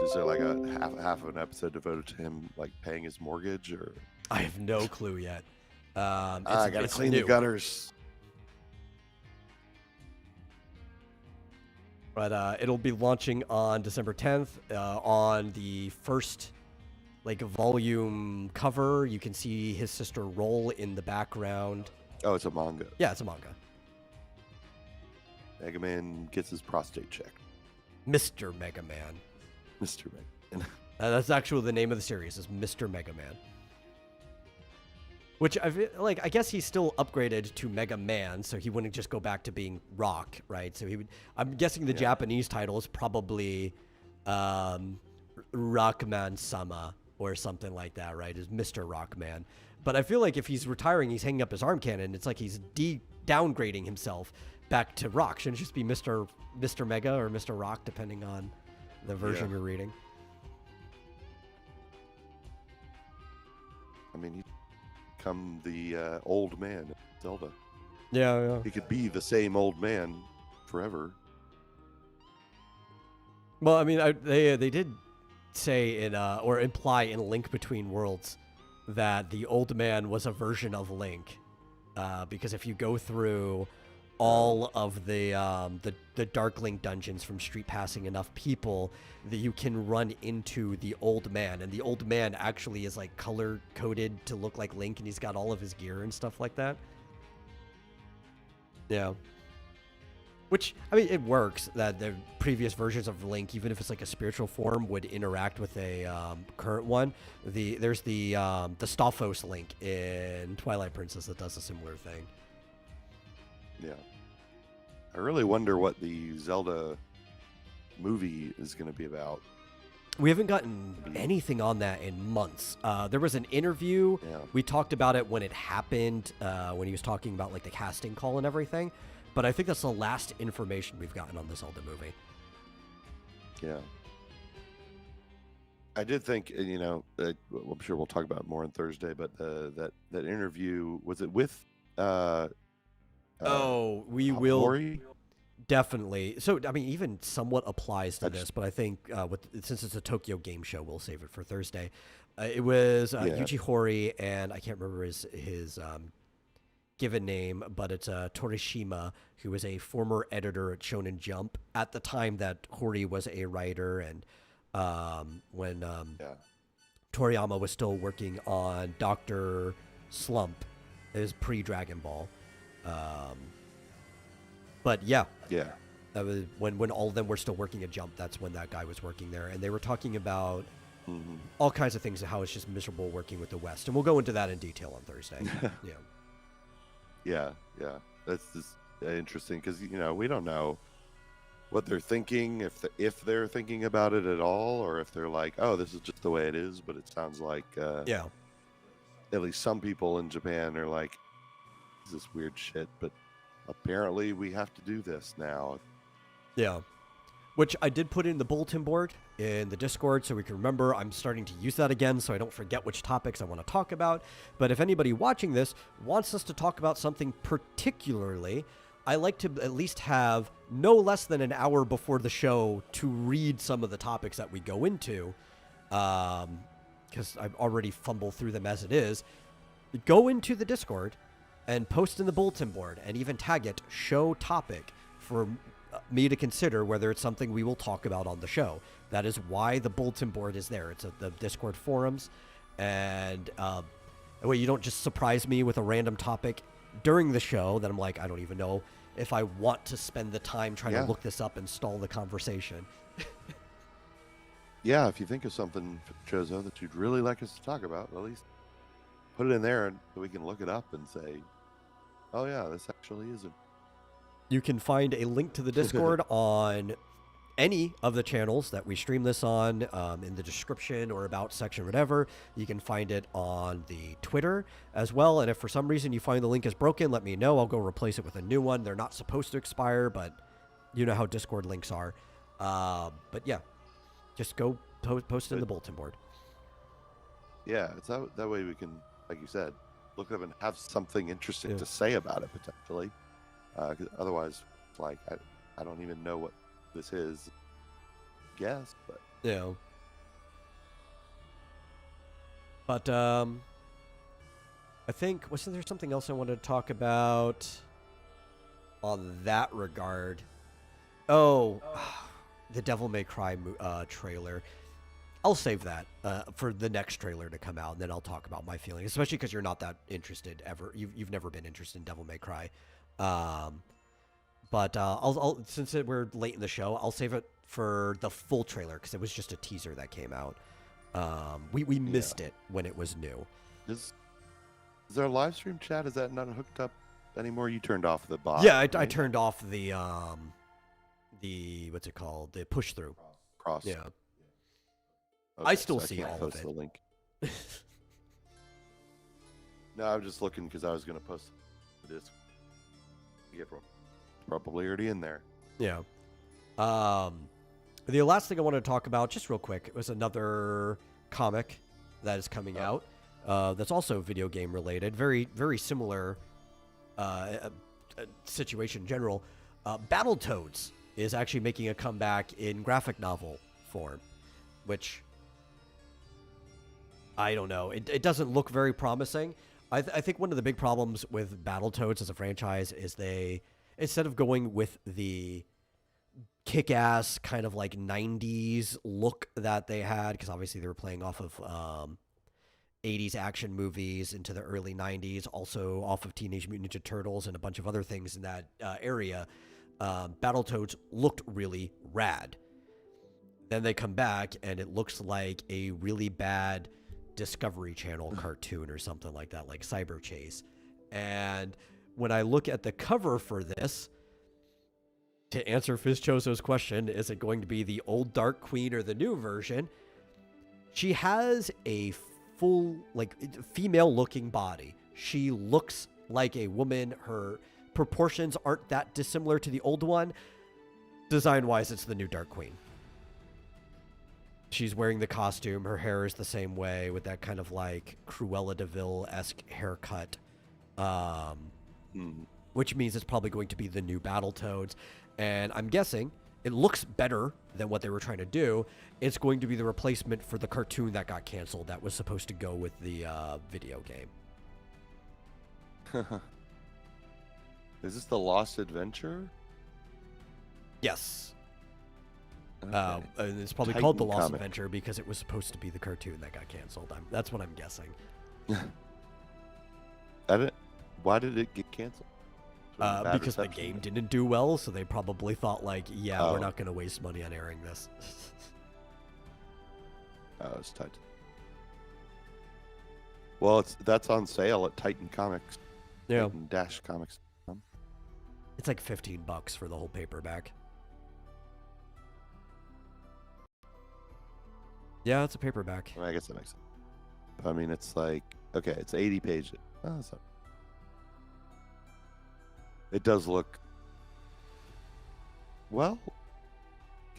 is there like a half of an episode devoted to him like paying his mortgage, or? I have no clue yet. I gotta clean new. the gutters. But it'll be launching on December 10th. On the first, like, volume cover, you can see his sister Roll in the background. Oh, it's a manga. Yeah, it's a manga. Mega Man gets his prostate checked. Mr. Mega Man. Mr. Mega Man. That's actually the name of the series, is Mr. Mega Man. Which, I guess he's still upgraded to Mega Man, so he wouldn't just go back to being Rock, right? So he would. I'm guessing the Japanese title is probably Rockman-sama or something like that, right? Is Mr. Rockman. But I feel like if he's retiring, he's hanging up his arm cannon. It's like he's downgrading himself back to Rock. Shouldn't it just be Mr. Mega or Mr. Rock, depending on the version you're reading? I mean, he become the old man in Zelda. Yeah. He could be the same old man forever. Well, I mean, they did say in or imply in Link Between Worlds that the old man was a version of Link, because if you go through all of the Dark Link dungeons from street passing enough people, that you can run into the old man, and the old man actually is like color coded to look like Link, and he's got all of his gear and stuff like that. Yeah. Which, I mean, it works that the previous versions of Link, even if it's like a spiritual form, would interact with a current one. There's the Stalfos Link in Twilight Princess that does a similar thing. Yeah. I really wonder what the Zelda movie is going to be about. We haven't gotten anything on that in months. There was an interview. Yeah. We talked about it when it happened, when he was talking about like the casting call and everything. But I think that's the last information we've gotten on the Zelda movie. Yeah. I did think, you know, I'm sure we'll talk about it more on Thursday, but that interview, was it with... we will Hori? definitely. So, I mean, even somewhat applies to this, but I think since it's a Tokyo Game Show, we'll save it for Thursday. It was Yuji Horii, and I can't remember his given name, but it's Torishima, who was a former editor at Shonen Jump at the time that Horii was a writer, and when Toriyama was still working on Dr. Slump, it was pre-Dragon Ball. But yeah, that was when all of them were still working at Jump. That's when that guy was working there, and they were talking about all kinds of things, how it's just miserable working with the West, and we'll go into that in detail on Thursday. Yeah. That's just interesting because, you know, we don't know what they're thinking, if they're thinking about it at all, or if they're like, oh, this is just the way it is. But it sounds like at least some people in Japan are like, this is weird shit, but apparently we have to do this now. Yeah. Which I did put in the bulletin board in the Discord so we can remember. I'm starting to use that again so I don't forget which topics I want to talk about. But if anybody watching this wants us to talk about something particularly, I like to at least have no less than an hour before the show to read some of the topics that we go into, because I already fumble through them as it is. Go into the Discord and post in the bulletin board and even tag it show topic for me to consider whether it's something we will talk about on the show. That is why the bulletin board is there. It's the Discord forums, and that way you don't just surprise me with a random topic during the show that I'm like, I don't even know if I want to spend the time trying to look this up and stall the conversation. Yeah, if you think of something, Chozo, that you'd really like us to talk about, at least put it in there and so we can look it up and say, oh yeah, this actually isn't. You can find a link to the Discord on any of the channels that we stream this on, in the description or about section, whatever. You can find it on the Twitter as well. And if for some reason you find the link is broken, let me know. I'll go replace it with a new one. They're not supposed to expire, but you know how Discord links are. But yeah, just go post it in the bulletin board. Yeah, it's that way we can, like you said, look up and have something interesting to say about it potentially. 'Cause otherwise, it's like I don't even know what this is. Guess, but yeah. But I think wasn't there something else I wanted to talk about on that regard? Oh, the Devil May Cry trailer. I'll save that for the next trailer to come out, and then I'll talk about my feelings, especially because you're not that interested ever. You've never been interested in Devil May Cry. But I'll since we're late in the show, I'll save it for the full trailer because it was just a teaser that came out. We missed it when it was new. Is our live stream chat, is that not hooked up anymore? You turned off the bot. Yeah, I right? turned off the what's it called? The push through. Cross. Yeah. Okay, I still so see can't all of post it. the link. No, I'm just looking because I was going to post this. Yeah, probably already in there. Yeah. The last thing I wanted to talk about, just real quick, was another comic that is coming out. That's also video game related. Very, very similar situation in general. Battletoads is actually making a comeback in graphic novel form, which I don't know. It doesn't look very promising. I think one of the big problems with Battletoads as a franchise is they, instead of going with the kick-ass kind of like 90s look that they had, because obviously they were playing off of 80s action movies into the early 90s, also off of Teenage Mutant Ninja Turtles and a bunch of other things in that area, Battletoads looked really rad. Then they come back and it looks like a really bad Discovery Channel cartoon or something like that, like Cyber Chase. And when I look at the cover for this, to answer Fizchoso's question, is it going to be the old Dark Queen or the new version? She has a full, like, female-looking body. She looks like a woman. Her proportions aren't that dissimilar to the old one. Design-wise, it's the new Dark Queen. She's wearing the costume. Her hair is the same way with that kind of like Cruella de Vil-esque haircut, which means it's probably going to be the new Battletoads. And I'm guessing it looks better than what they were trying to do. It's going to be the replacement for the cartoon that got canceled that was supposed to go with the video game. Is this the Lost Adventure? Yes. Okay. It's probably Titan called The Lost comic. Adventure because it was supposed to be the cartoon that got canceled. That's what I'm guessing. Why did it get canceled? Bad Because the reception? game didn't do well, so they probably thought like, yeah, we're Oh. not going to waste money on airing this. Oh, it's Titan. Well, that's on sale at Titan Comics. Yeah. Titan-Comics. It's like $15 for the whole paperback. Yeah, it's a paperback. I guess that makes sense. I mean, it's like, okay, it's 80 pages. Oh, so it does look, well,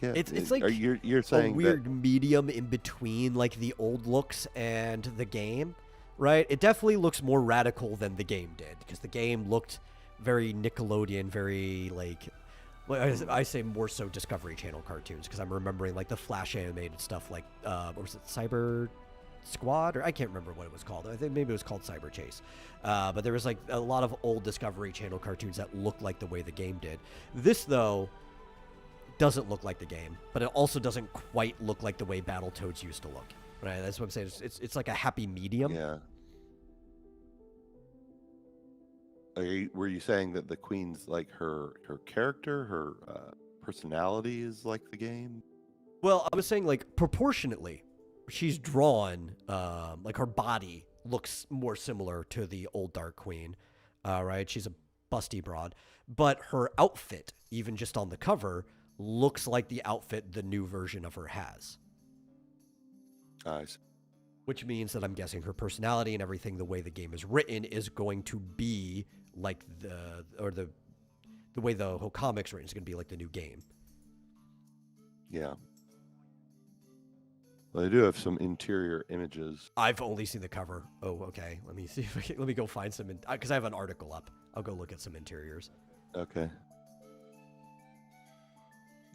yeah. It's like you're a saying weird medium in between like the old looks and the game, right? It definitely looks more radical than the game did because the game looked very Nickelodeon, very like. Well, I say more so Discovery Channel cartoons because I'm remembering like the Flash animated stuff, like what was it, Cyber Squad, or I can't remember what it was called. I think maybe it was called Cyber Chase. But there was like a lot of old Discovery Channel cartoons that looked like the way the game did. This though doesn't look like the game, but it also doesn't quite look like the way Battletoads used to look. Right? That's what I'm saying. It's like a happy medium. Yeah. Were you saying that the queen's like her character, her personality is like the game? Well, I was saying like proportionately, she's drawn like her body looks more similar to the old Dark Queen, right? She's a busty broad, but her outfit, even just on the cover, looks like the outfit the new version of her has. Nice. Which means that I'm guessing her personality and everything, the way the game is written, is going to be like the way the whole comic's written is going to be like the new game. Yeah. Well, they do have some interior images. I've only seen the cover. Oh, okay. Let me see if let me go find some because I have an article up. I'll go look at some interiors. Okay.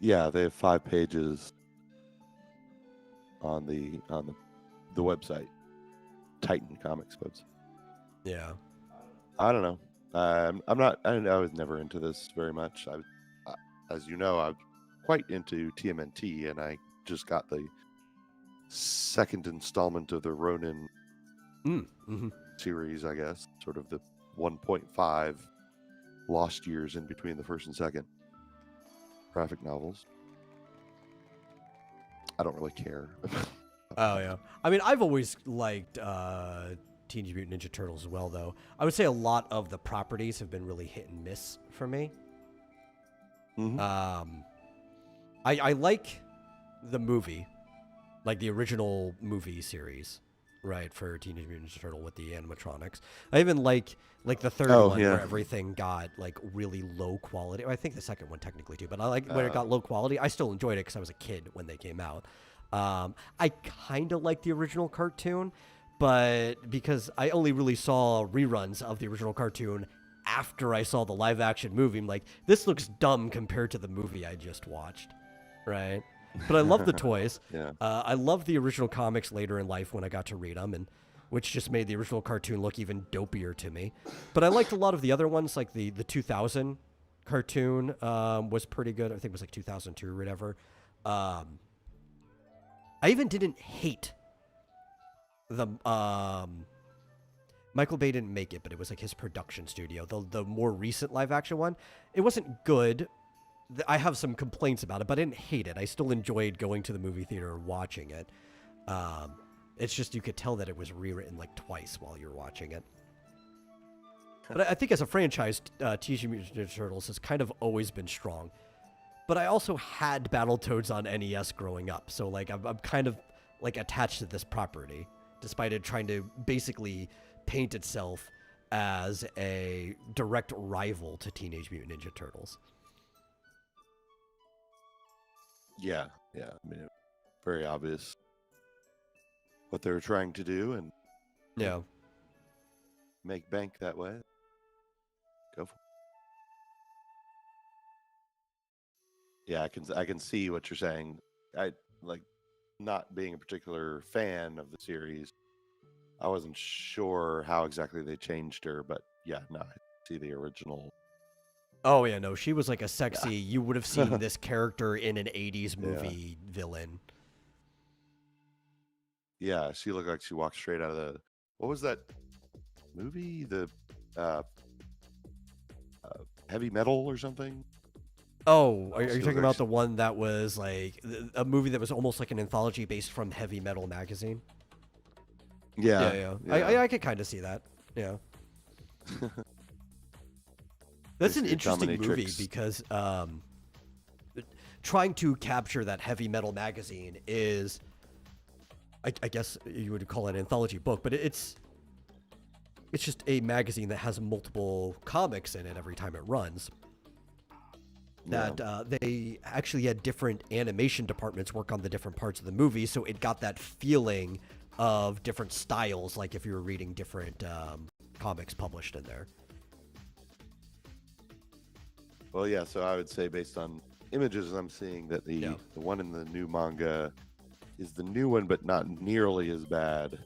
Yeah, they have 5 pages on the website, Titan Comics website. Yeah. I don't know. I was never into this very much. As you know, I'm quite into TMNT, and I just got the second installment of the Ronin series, I guess, sort of the 1.5 lost years in between the first and second graphic novels. I don't really care. Oh yeah. I mean, I've always liked Teenage Mutant Ninja Turtles as well, though. I would say a lot of the properties have been really hit and miss for me. Mm-hmm. I like the movie, like the original movie series, right, for Teenage Mutant Ninja Turtle with the animatronics. I even like the third one where everything got like really low quality. I think the second one technically too, but I like when it got low quality. I still enjoyed it because I was a kid when they came out. I kind of like the original cartoon, but because I only really saw reruns of the original cartoon after I saw the live action movie, I'm like, this looks dumb compared to the movie I just watched, right? But I love the toys. Yeah. I love the original comics later in life when I got to read them, and which just made the original cartoon look even dopier to me. But I liked a lot of the other ones, like the 2000 cartoon was pretty good. I think it was like 2002 or whatever. I even didn't hate the Michael Bay didn't make it, but it was like his production studio. The more recent live action one, it wasn't good. I have some complaints about it, but I didn't hate it. I still enjoyed going to the movie theater and watching it. It's just you could tell that it was rewritten like twice while you're watching it. But I think as a franchise, Teenage Mutant Ninja Turtles has kind of always been strong. But I also had Battletoads on NES growing up, so like I'm kind of like attached to this property, despite it trying to basically paint itself as a direct rival to Teenage Mutant Ninja Turtles. Yeah. I mean, very obvious what they were trying to do, and Yeah. make bank that way. Go for it. Yeah, I can see what you're saying. I like not being a particular fan of the series. I wasn't sure how exactly they changed her, but yeah, no, I see the original. Oh yeah, no, she was like a sexy. You would have seen this character in an '80s movie villain. Yeah, she looked like she walked straight out of the. What was that movie? The Heavy Metal or something? Oh, are you talking about the one that was like a movie that was almost like an anthology based from Heavy Metal magazine? Yeah. I could kind of see that. Yeah. That's an interesting movie because trying to capture that Heavy Metal magazine is, I guess you would call it an anthology book, but it's just a magazine that has multiple comics in it every time it runs. That they actually had different animation departments work on the different parts of the movie, so it got that feeling of different styles, like if you were reading different comics published in there. Well, yeah. So I would say, based on images I'm seeing, that the one in the new manga is the new one, but not nearly as bad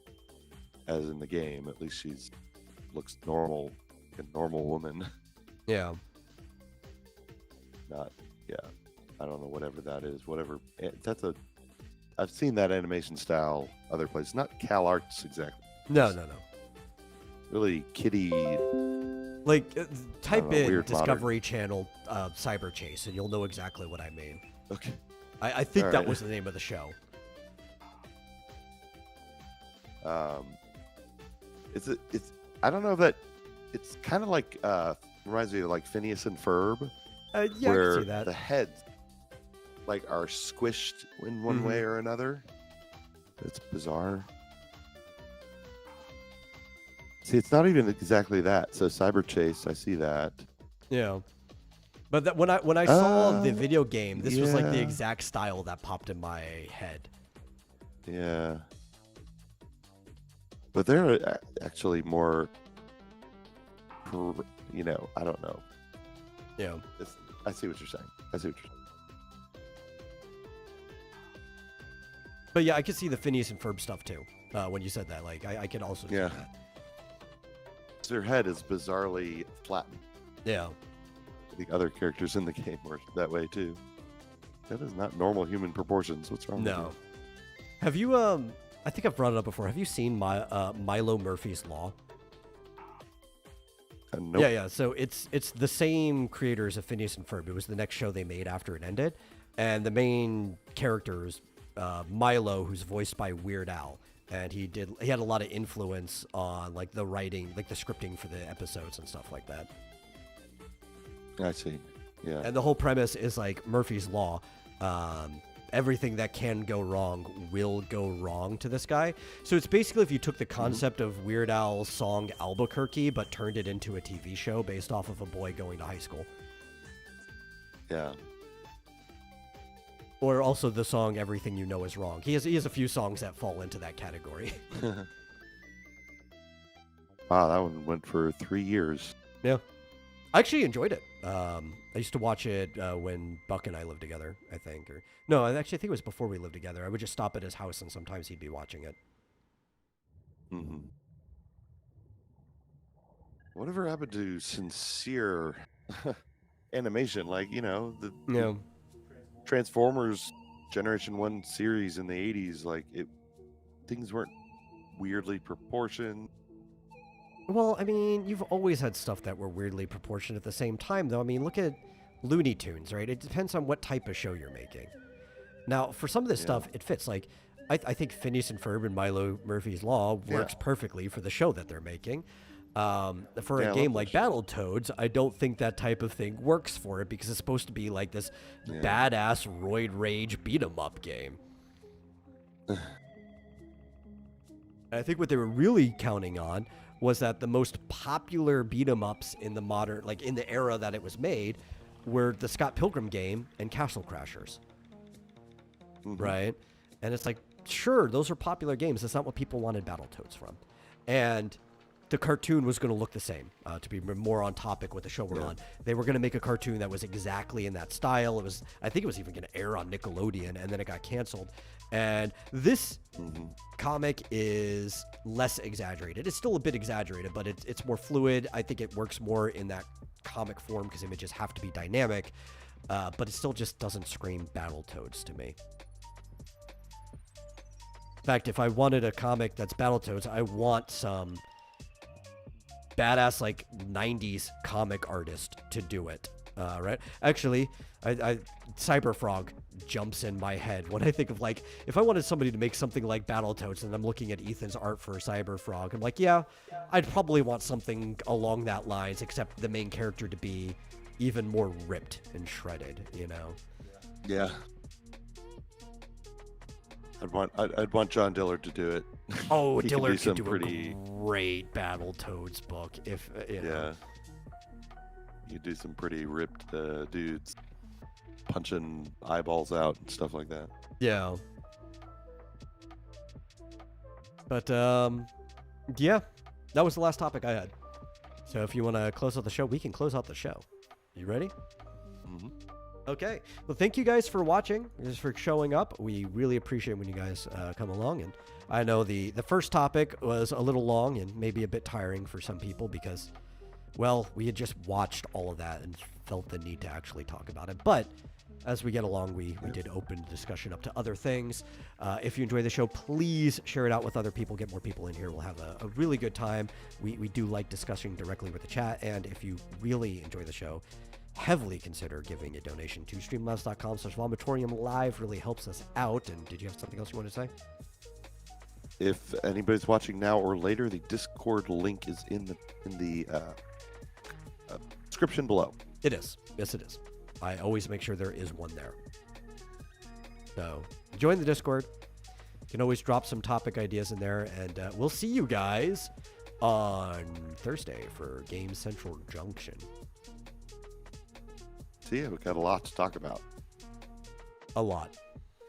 as in the game. At least she's looks normal, like a normal woman. Yeah. Not, yeah. I don't know, whatever that is. Whatever. That's a. I've seen that animation style other places. Not Cal Arts exactly. No. Really kiddie. Like, type in weird Discovery Channel Cyber Chase, and you'll know exactly what I mean. Okay. I think All that right. was the name of the show. It's I don't know that it's kind of like reminds me of like Phineas and Ferb, Yeah, I where can see that. the heads like are squished in one way or another. It's bizarre. See, it's not even exactly that. So Cyber Chase, I see that. Yeah. But that, when I saw the video game, this was like the yeah. exact style that popped in my head. Yeah. But they're actually more, you know, I don't know. Yeah. I see what you're saying. But yeah, I could see the Phineas and Ferb stuff too. When you said that, like, I could also see Yeah. that. Their head is bizarrely flattened. Yeah. The other characters in the game were that way too. That is not normal human proportions. What's wrong with No. you? Have you, I think I've brought it up before. Have you seen Milo Murphy's Law? Nope. Yeah. So it's the same creators of Phineas and Ferb. It was the next show they made after it ended. And the main characters, Milo, who's voiced by Weird Al. And he had a lot of influence on like the writing, like the scripting for the episodes and stuff like that. I see. Yeah. And the whole premise is like Murphy's Law. Everything that can go wrong will go wrong to this guy. So it's basically if you took the concept of Weird Al's song Albuquerque, but turned it into a TV show based off of a boy going to high school. Yeah. Or also the song Everything You Know Is Wrong. He has a few songs that fall into that category. Wow, that one went for 3 years. Yeah. I actually enjoyed it. I used to watch it when Buck and I lived together, I think. Or no, I actually think it was before we lived together. I would just stop at his house and sometimes he'd be watching it. Mm-hmm. Whatever happened to sincere animation? Like, you know, the Yeah. Transformers Generation 1 series in the 80s, like things weren't weirdly proportioned. Well, I mean, you've always had stuff that were weirdly proportioned at the same time, though. I mean, look at Looney Tunes, right? It depends on what type of show you're making. Now, for some of this stuff, it fits. Like, I think Phineas and Ferb and Milo Murphy's Law works perfectly for the show that they're making. For a game like Battletoads, I don't think that type of thing works for it because it's supposed to be like this badass roid rage beat 'em up game. I think what they were really counting on was that the most popular beat 'em ups in the modern, like in the era that it was made, were the Scott Pilgrim game and Castle Crashers. Right? And it's like, sure, those are popular games. That's not what people wanted Battletoads from. And the cartoon was going to look the same, to be more on topic with the show we're on. They were going to make a cartoon that was exactly in that style. I think it was even going to air on Nickelodeon, and then it got canceled. And this comic is less exaggerated. It's still a bit exaggerated, but it's more fluid. I think it works more in that comic form because images have to be dynamic, but it still just doesn't scream Battletoads to me. In fact, if I wanted a comic that's Battletoads, I want some badass like 90s comic artist to do it. Right? Actually, I Cyberfrog jumps in my head when I think of like if I wanted somebody to make something like Battletoads and I'm looking at Ethan's art for Cyberfrog, I'm like, yeah, I'd probably want something along that lines, except the main character to be even more ripped and shredded, you know? Yeah. I'd want John Dillard to do it. Oh, He Dillard could do pretty... a great Battletoads book if you know. Yeah. You could do some pretty ripped dudes punching eyeballs out and stuff like that. Yeah. But yeah, that was the last topic I had. So if you want to close out the show, we can close out the show. You ready? Mhm. Okay. Well, thank you guys for watching, just for showing up. We really appreciate when you guys come along. And I know the first topic was a little long and maybe a bit tiring for some people because, well, we had just watched all of that and felt the need to actually talk about it. But as we get along, we did open the discussion up to other things. If you enjoy the show, please share it out with other people. Get more people in here. We'll have a really good time. We do like discussing directly with the chat. And if you really enjoy the show, heavily consider giving a donation to streamlabs.com/vomitorium live. Really helps us out. And did you have something else you want to say? If anybody's watching now or later, the Discord link is in the description below. It is. Yes, it is. I always make sure there is one there. So join the Discord. You can always drop some topic ideas in there. And we'll see you guys on Thursday for Game Central Junction. See ya. We got a lot to talk about. A lot.